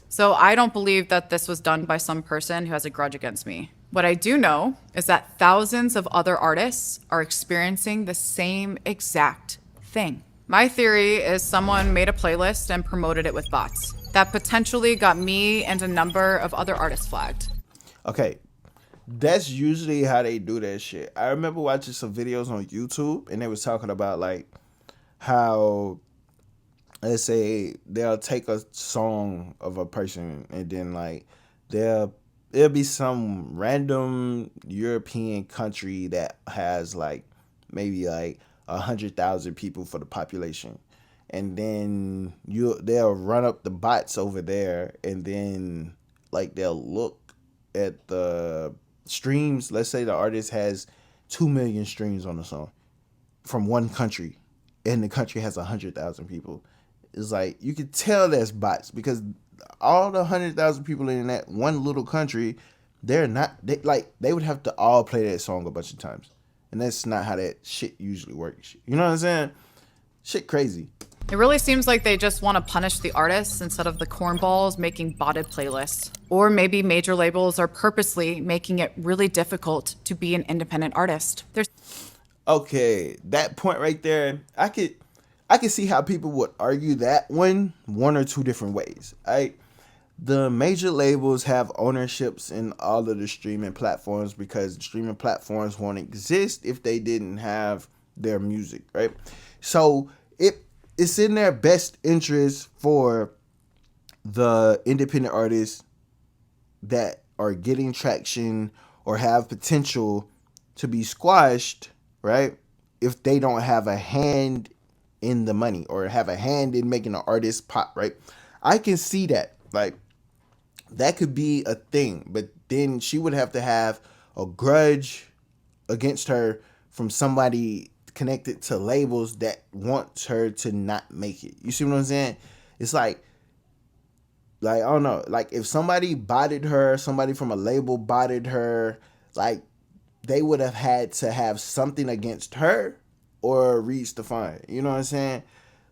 Speaker 2: So I don't believe that this was done by some person who has a grudge against me. What I do know is that thousands of other artists are experiencing the same exact thing. My theory is someone made a playlist and promoted it with bots. That potentially got me and a number of other artists flagged.
Speaker 1: Okay, that's usually how they do that shit. I remember watching some videos on YouTube and they was talking about like how, let's say, they'll take a song of a person and then like there'll be some random European country that has like maybe like 100,000 people for the population, and then they'll run up the bots over there, and then like they'll look at the streams. Let's say the artist has 2 million streams on the song from one country, and the country has 100,000 people. It's like you could tell that's bots because all the 100,000 people in that one little country, they would have to all play that song a bunch of times, and that's not how that shit usually works. You know what I'm saying? Shit crazy.
Speaker 2: It really seems like they just want to punish the artists instead of the cornballs making botted playlists. Or maybe major labels are purposely making it really difficult to be an independent artist.
Speaker 1: Okay, that point right there, I could see how people would argue that one or two different ways. The major labels have ownerships in all of the streaming platforms because the streaming platforms won't exist if they didn't have their music, right? So it's in their best interest for the independent artists that are getting traction or have potential to be squashed, right? If they don't have a hand in the money or have a hand in making the artist pop, right? I can see that. Like, that could be a thing, but then she would have to have a grudge against her from somebody connected to labels that wants her to not make it. You see what I'm saying? It's like I don't know, like if somebody botted her, somebody from a label botted her, like they would have had to have something against her or reach the fine. You know what I'm saying?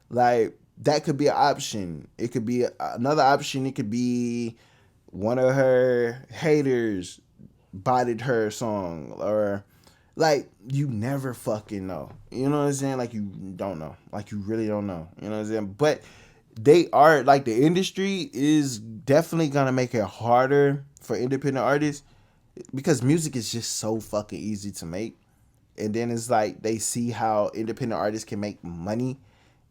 Speaker 1: Like that could be an option. It could be another option. It could be one of her haters botted her song, or like you never fucking know. You know what I'm saying? Like you don't know. Like you really don't know. You know what I'm saying? But they are like, the industry is definitely gonna make it harder for independent artists because music is just so fucking easy to make. And then it's like they see how independent artists can make money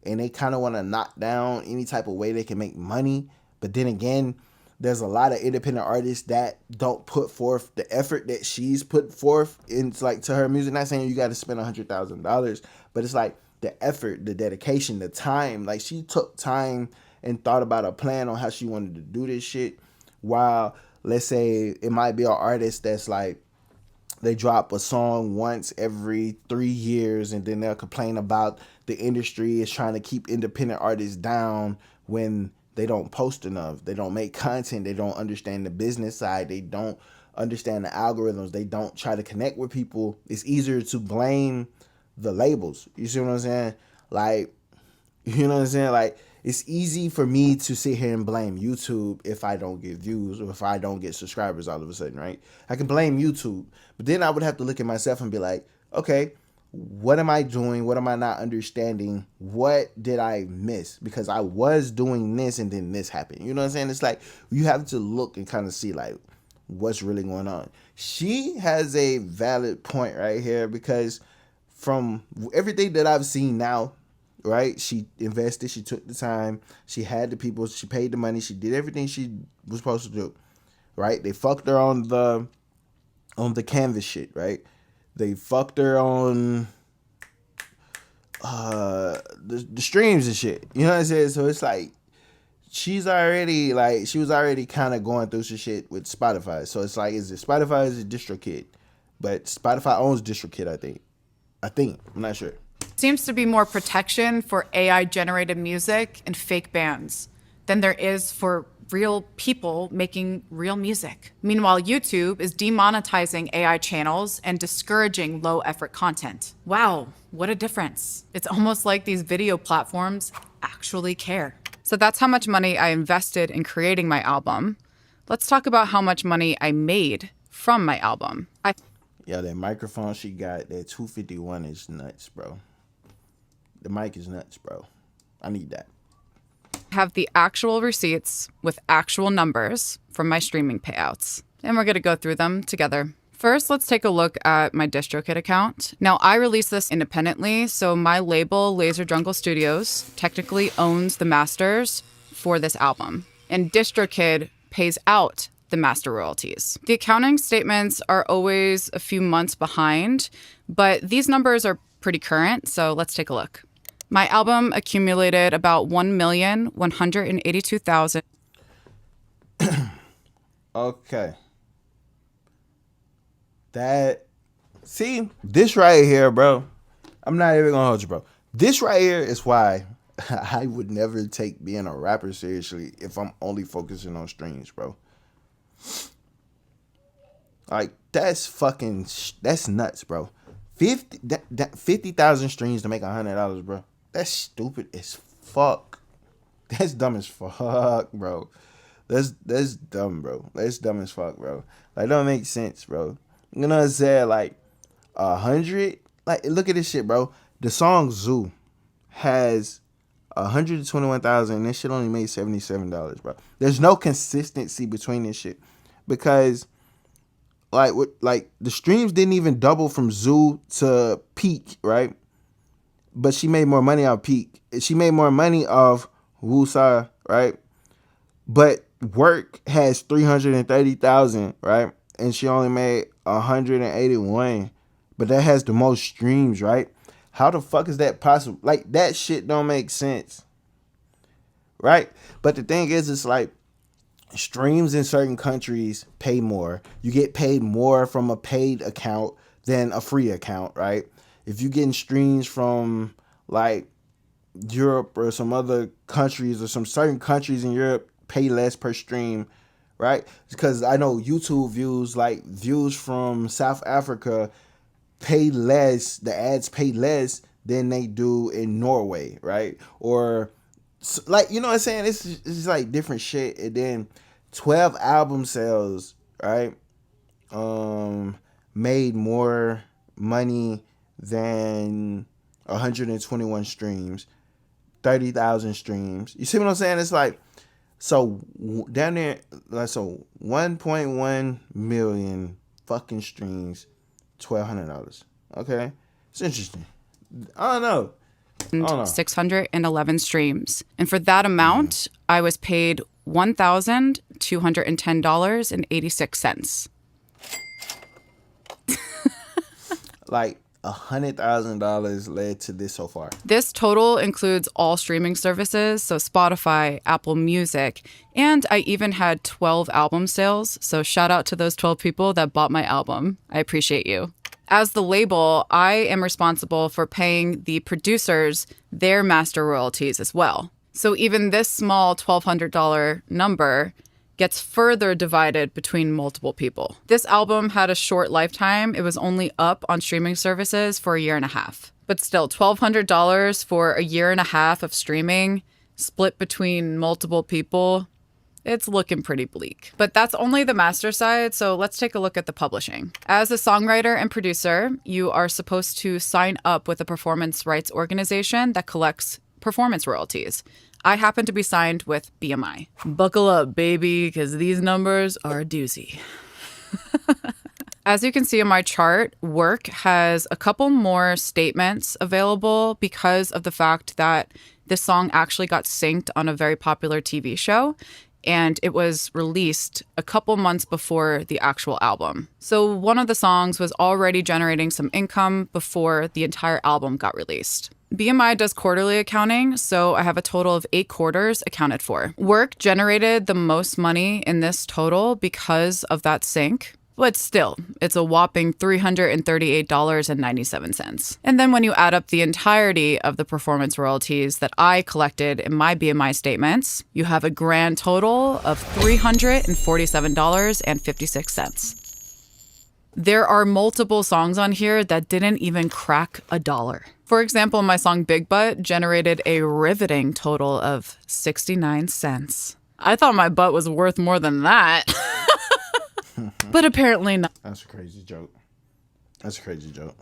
Speaker 1: and they kind of want to knock down any type of way they can make money. But then again, there's a lot of independent artists that don't put forth the effort that she's put forth into like to her music. Not saying you got to spend $100,000, but it's like the effort, the dedication, the time. Like she took time and thought about a plan on how she wanted to do this shit. While let's say it might be an artist that's like, they drop a song once every 3 years and then they'll complain about the industry is trying to keep independent artists down when they don't post enough. They don't make content. They don't understand the business side. They don't understand the algorithms. They don't try to connect with people. It's easier to blame the labels. You see what I'm saying? Like, you know what I'm saying? Like, it's easy for me to sit here and blame YouTube if I don't get views or if I don't get subscribers all of a sudden, right? I can blame YouTube, but then I would have to look at myself and be like, okay, what am I doing? What am I not understanding? What did I miss? Because I was doing this and then this happened. You know what I'm saying? It's like you have to look and kind of see like what's really going on. She has a valid point right here because from everything that I've seen now, right? She invested, she took the time, she had the people, she paid the money, she did everything she was supposed to do, right? They fucked her on the Canvas shit, right? They fucked her on the streams and shit. You know what I'm saying? So it's like she was already kind of going through some shit with Spotify. So it's like, is it Spotify or is it DistroKid? But Spotify owns DistroKid, I think. I'm not sure.
Speaker 2: Seems to be more protection for AI generated music and fake bands than there is for real people making real music. Meanwhile, YouTube is demonetizing AI channels and discouraging low effort content. Wow, what a difference. It's almost like these video platforms actually care. So that's how much money I invested in creating my album. Let's talk about how much money I made from my album. I
Speaker 1: Yeah, that microphone she got, that 251 is nuts, bro. The mic is nuts, bro. I need that.
Speaker 2: have the actual receipts with actual numbers from my streaming payouts, and we're going to go through them together. First, let's take a look at my DistroKid account. Now, I release this independently, so my label, Laser Jungle Studios, technically owns the masters for this album, and DistroKid pays out the master royalties. The accounting statements are always a few months behind, but these numbers are pretty current, so let's take a look. My album accumulated about 1,182,000.
Speaker 1: Okay. This right here, bro. I'm not even gonna hold you, bro. This right here is why I would never take being a rapper seriously if I'm only focusing on streams, bro. Like, that's nuts, bro. 50,000 streams to make $100, bro. That's stupid as fuck. That's dumb as fuck, bro. That's dumb, bro. That's dumb as fuck, bro. Like, don't make sense, bro. You know what I'm saying? Like, 100. Like, look at this shit, bro. The song Zoo has 121,000, and this shit only made $77, bro. There's no consistency between this shit because, like, the streams didn't even double from Zoo to Peak, right? But she made more money off Peak. She made more money off Wusa, right? But Work has 330,000, right? And she only made 181. But that has the most streams, right? How the fuck is that possible? Like, that shit don't make sense, right? But the thing is, it's like, streams in certain countries pay more. You get paid more from a paid account than a free account, right? If you're getting streams from, like, Europe or some other countries, or some certain countries in Europe pay less per stream, right? Because I know YouTube views, like views from South Africa, pay less, the ads pay less than they do in Norway, right? Or, like, you know what I'm saying? It's like different shit. And then 12 album sales, right? Made more money than 121 streams, 30,000 streams. You see what I'm saying? It's like, so down there, like, so 1.1 million fucking streams, $1,200. Okay, it's interesting. I don't know.
Speaker 2: 611 streams. And for that amount, I was paid $1,210.86.
Speaker 1: Like, $100,000 led to this so far.
Speaker 2: This total includes all streaming services, so Spotify, Apple Music, and I even had 12 album sales. So shout out to those 12 people that bought my album. I appreciate you. As the label, I am responsible for paying the producers their master royalties as well. So even this small $1,200 number gets further divided between multiple people. This album had a short lifetime. It was only up on streaming services for a year and a half. But still, $1,200 for a year and a half of streaming split between multiple people, it's looking pretty bleak. But that's only the master side, so let's take a look at the publishing. As a songwriter and producer, you are supposed to sign up with a performance rights organization that collects performance royalties. I happen to be signed with BMI. Buckle up, baby, because these numbers are a doozy. As you can see in my chart, Work has a couple more statements available because of the fact that this song actually got synced on a very popular TV show, and it was released a couple months before the actual album. So one of the songs was already generating some income before the entire album got released. BMI does quarterly accounting, so I have a total of 8 quarters accounted for. Work generated the most money in this total because of that sync, but still, it's a whopping $338.97. And then when you add up the entirety of the performance royalties that I collected in my BMI statements, you have a grand total of $347.56. There are multiple songs on here that didn't even crack $1. For example, my song Big Butt generated a riveting total of 69 cents. I thought my butt was worth more than that. But apparently not.
Speaker 1: That's a crazy joke. That's a crazy joke.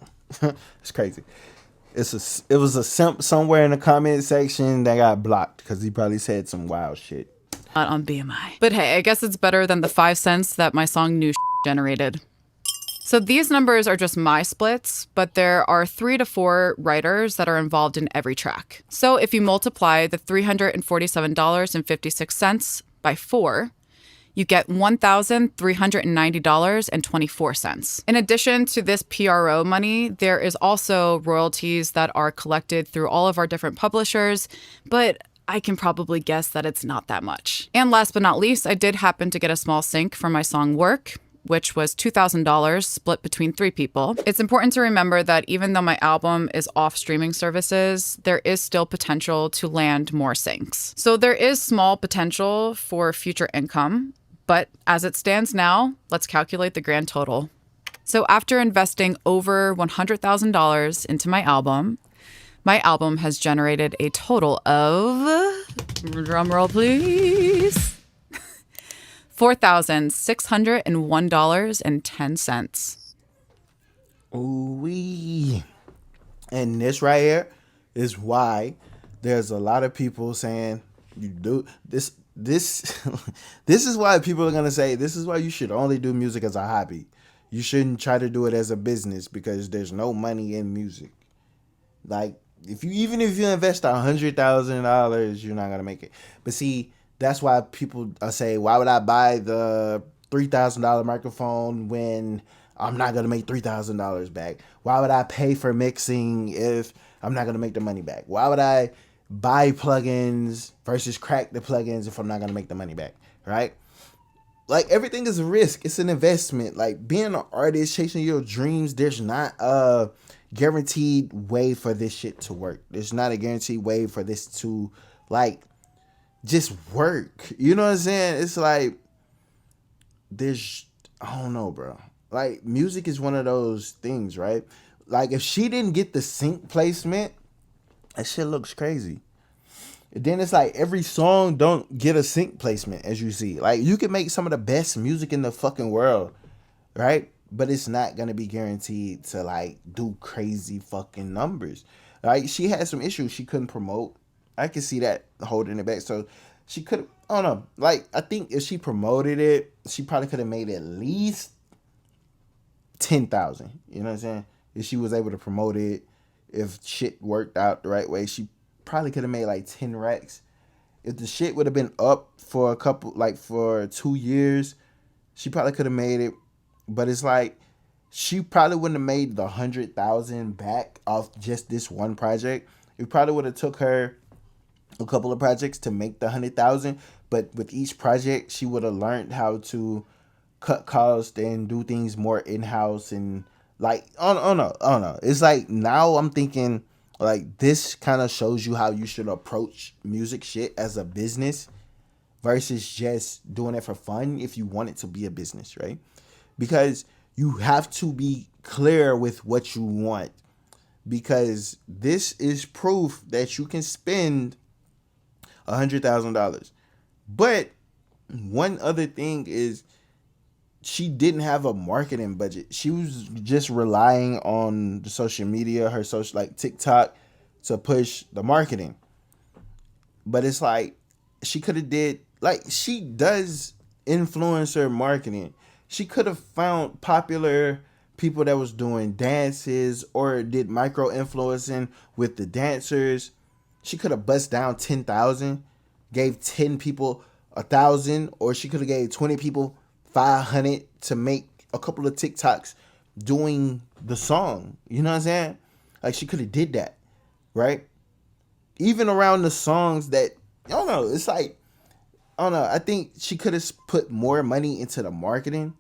Speaker 1: It's crazy. It was a simp somewhere in the comment section that got blocked because he probably said some wild shit.
Speaker 2: Not on BMI. But hey, I guess it's better than the 5 cents that my song New generated. So these numbers are just my splits, but there are 3 to 4 writers that are involved in every track. So if you multiply the $347.56 by 4, you get $1,390.24. In addition to this PRO money, there is also royalties that are collected through all of our different publishers, but I can probably guess that it's not that much. And last but not least, I did happen to get a small sync for my song Work, which was $2,000 split between 3 people. It's important to remember that even though my album is off streaming services, there is still potential to land more syncs. So there is small potential for future income, but as it stands now, let's calculate the grand total. So after investing over $100,000 into my album has generated a total of, drumroll please, $4,601.10.
Speaker 1: Ooh-wee. And this right here is why there's a lot of people saying you do this. This is why people are gonna say this is why you should only do music as a hobby. You shouldn't try to do it as a business because there's no money in music. Like even if you invest $100,000, you're not gonna make it. But see, that's why people say, why would I buy the $3,000 microphone when I'm not gonna make $3,000 back? Why would I pay for mixing if I'm not gonna make the money back? Why would I buy plugins versus crack the plugins if I'm not gonna make the money back, right? Like everything is a risk. It's an investment. Like being an artist, chasing your dreams, there's not a guaranteed way for this shit to work. There's not a guaranteed way for this to like just work. You know what I'm saying? It's like I don't know, bro. Like music is one of those things, right? Like if she didn't get the sync placement, that shit looks crazy. And then it's like every song don't get a sync placement, as you see. Like you can make some of the best music in the fucking world, right? But it's not gonna be guaranteed to like do crazy fucking numbers. Like she had some issues she couldn't promote. I can see that holding it back. So she could, I don't know. Like I think if she promoted it, she probably could have made at least 10,000. You know what I'm saying? If she was able to promote it. If shit worked out the right way, she probably could have made like 10 racks. If the shit would have been up for for 2 years, she probably could have made it. But it's like, she probably wouldn't have made the 100,000 back off just this one project. It probably would have took her a couple of projects to make the 100,000. But with each project, she would have learned how to cut costs and do things more in-house and like, oh no. It's like now I'm thinking like this kind of shows you how you should approach music shit as a business versus just doing it for fun if you want it to be a business, right? Because you have to be clear with what you want because this is proof that you can spend $100,000. But one other thing is she didn't have a marketing budget. She was just relying on the social media, her social like TikTok to push the marketing. But it's like she could have did like she does influencer marketing. She could have found popular people that was doing dances or did micro influencing with the dancers. She could have bust down 10,000, gave 10 people 1,000, or she could have gave 20 people 500 to make a couple of TikToks doing the song. You know what I'm saying? Like she could have did that, right? Even around the songs that, I don't know, it's like, I don't know. I think she could have put more money into the marketing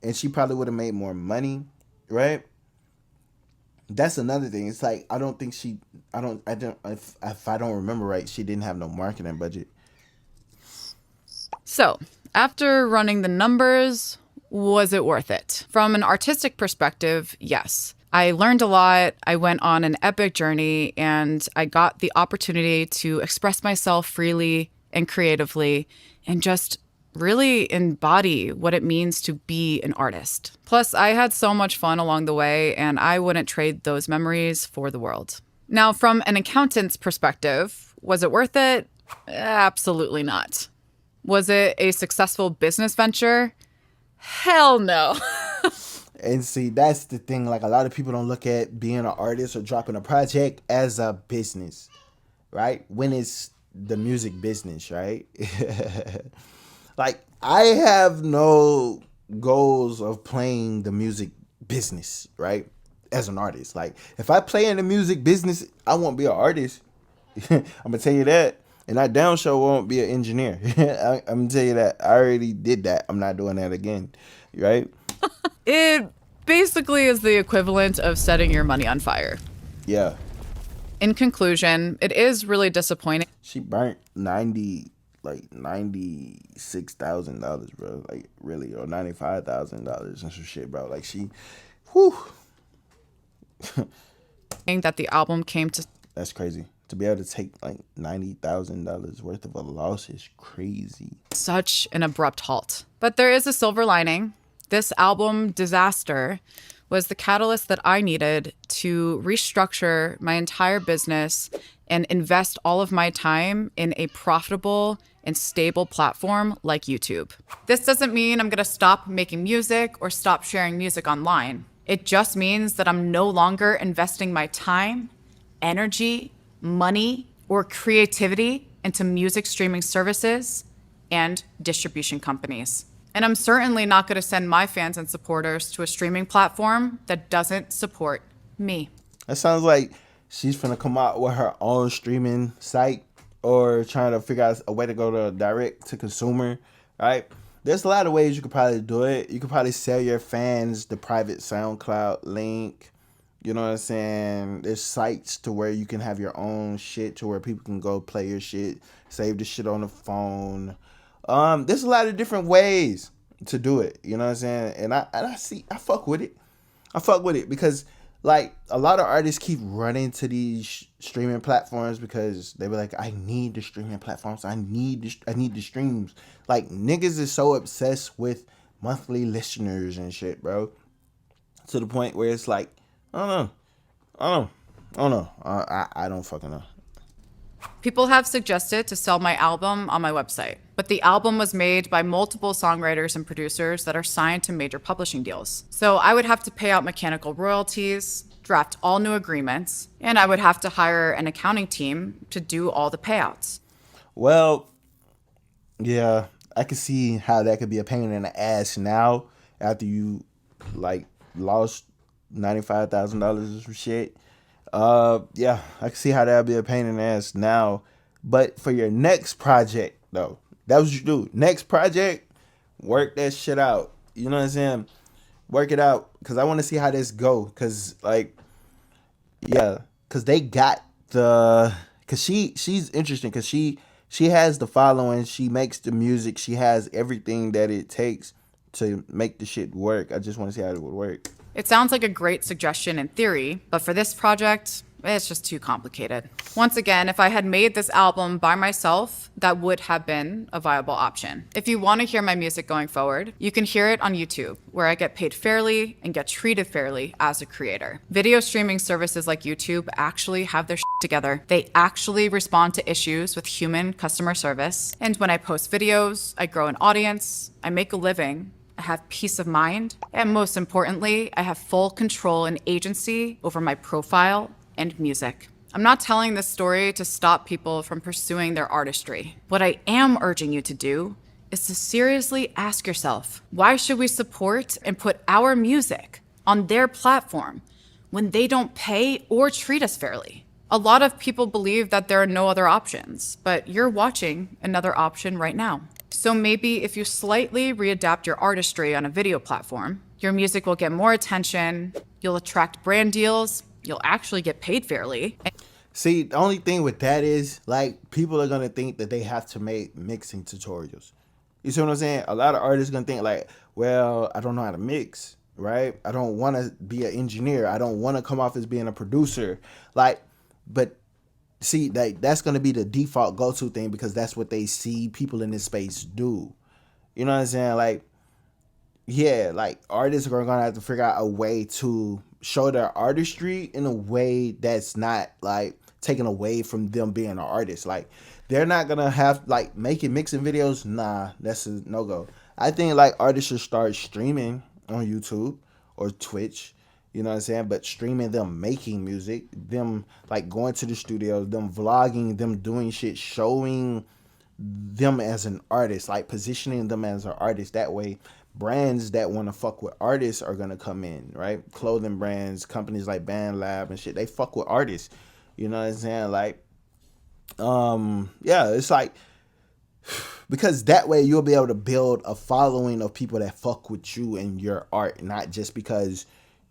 Speaker 1: and she probably would have made more money, right? That's another thing. It's like, I don't think if I don't remember right, she didn't have no marketing budget.
Speaker 2: So, after running the numbers, was it worth it? From an artistic perspective, yes. I learned a lot. I went on an epic journey and I got the opportunity to express myself freely and creatively and just really embody what it means to be an artist. Plus, I had so much fun along the way, and I wouldn't trade those memories for the world. Now, from an accountant's perspective, was it worth it? Absolutely not. Was it a successful business venture? Hell no.
Speaker 1: And see, that's the thing. Like, a lot of people don't look at being an artist or dropping a project as a business, right? When it's the music business, right? Like, I have no goals of playing the music business, right? As an artist. Like, if I play in the music business, I won't be an artist. I'm gonna tell you that. And I down show won't be an engineer. I'm gonna tell you that. I already did that. I'm not doing that again, right?
Speaker 2: It basically is the equivalent of setting your money on fire.
Speaker 1: Yeah.
Speaker 2: In conclusion, it is really disappointing.
Speaker 1: She burnt $96,000, bro. Like, really, or $95,000 and some shit, bro. Like, she, whew.
Speaker 2: That the album came to
Speaker 1: That's crazy. To be able to take like $90,000 worth of a loss is crazy.
Speaker 2: such an abrupt halt. But there is a silver lining. This album disaster was the catalyst that I needed to restructure my entire business and invest all of my time in a profitable and stable platform like YouTube. This doesn't mean I'm gonna stop making music or stop sharing music online. It just means that I'm no longer investing my time, energy, money, or creativity into music streaming services and distribution companies. And I'm certainly not going to send my fans and supporters to a streaming platform that doesn't support me.
Speaker 1: That sounds like she's finna come out with her own streaming site or trying to figure out a way to go to direct to consumer, right? There's a lot of ways you could probably do it. You could probably sell your fans the private SoundCloud link. You know what I'm saying? There's sites to where you can have your own shit to where people can go play your shit, save the shit on the phone. There's a lot of different ways to do it. You know what I'm saying? And I fuck with it. I fuck with it because like a lot of artists keep running to these streaming platforms because they were like, I need the streaming platforms. I need the streams. Like niggas is so obsessed with monthly listeners and shit, bro. To the point where it's like, I don't know. I don't fucking know.
Speaker 2: People have suggested to sell my album on my website, but the album was made by multiple songwriters and producers that are signed to major publishing deals. So I would have to pay out mechanical royalties, draft all new agreements, and I would have to hire an accounting team to do all the payouts.
Speaker 1: Well, yeah, I can see how that could be a pain in the ass now after you like lost $95,000 or some shit. Yeah, I can see how that'd be a pain in the ass now. But for your next project, though, that's what you do. Next project, work that shit out. You know what I'm saying? Work it out. Because I want to see how this go. Because, like, yeah. Because they got the... Because she's interesting. Because she has the following. She makes the music. She has everything that it takes to make the shit work. I just want to see how it would work.
Speaker 2: It sounds like a great suggestion in theory, but for this project, it's just too complicated. Once again, if I had made this album by myself, that would have been a viable option. If you want to hear my music going forward, you can hear it on YouTube, where I get paid fairly and get treated fairly as a creator. Video streaming services like YouTube actually have their shit together. They actually respond to issues with human customer service. And when I post videos, I grow an audience, I make a living, I have peace of mind, and most importantly, I have full control and agency over my profile and music. I'm not telling this story to stop people from pursuing their artistry. What I am urging you to do is to seriously ask yourself, why should we support and put our music on their platform when they don't pay or treat us fairly? A lot of people believe that there are no other options, but you're watching another option right now. So maybe if you slightly readapt your artistry on a video platform, your music will get more attention, you'll attract brand deals, you'll actually get paid fairly.
Speaker 1: See, the only thing with that is, like, people are going to think that they have to make mixing tutorials. You see what I'm saying? A lot of artists are going to think, like, well, I don't know how to mix, right? I don't want to be an engineer. I don't want to come off as being a producer. Like, but see, that's going to be the default go-to thing because that's what they see people in this space do. You know what I'm saying? Like, yeah, like artists are gonna have to figure out a way to show their artistry in a way that's not like taken away from them being an artist. Like, they're not gonna have like making mixing videos. Nah, that's a no go. I think like artists should start streaming on YouTube or Twitch. You know what I'm saying? But streaming them making music, them like going to the studios, them vlogging, them doing shit, showing them as an artist, like positioning them as an artist. That way, brands that want to fuck with artists are gonna come in, right? Clothing brands, companies like Band Lab and shit, they fuck with artists. You know what I'm saying? Like, yeah, it's like because that way you'll be able to build a following of people that fuck with you and your art, not just because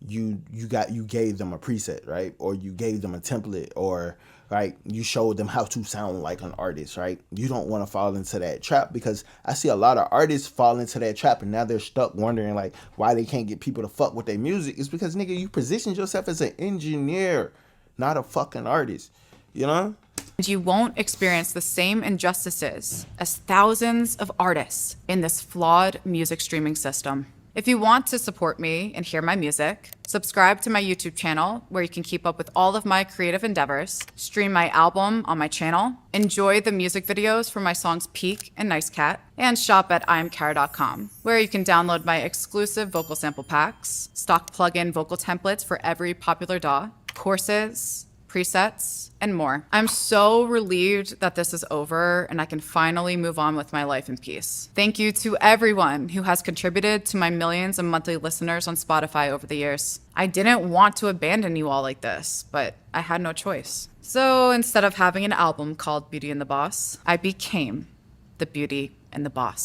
Speaker 1: you gave them a preset, right? Or you gave them a template, or right, you showed them how to sound like an artist, right? You don't want to fall into that trap, because I see a lot of artists fall into that trap and now they're stuck wondering like why they can't get people to fuck with their music. It's because, nigga, you positioned yourself as an engineer, not a fucking artist, you know?
Speaker 2: You won't experience the same injustices as thousands of artists in this flawed music streaming system. If you want to support me and hear my music, subscribe to my YouTube channel where you can keep up with all of my creative endeavors, stream my album on my channel, enjoy the music videos for my songs Peak and Nice Cat, and shop at imkara.com, where you can download my exclusive vocal sample packs, stock plugin vocal templates for every popular DAW, courses, presets, and more. I'm so relieved that this is over and I can finally move on with my life in peace. Thank you to everyone who has contributed to my millions of monthly listeners on Spotify over the years. I didn't want to abandon you all like this, but I had no choice. So instead of having an album called Beauty and the Boss, I became the Beauty and the Boss.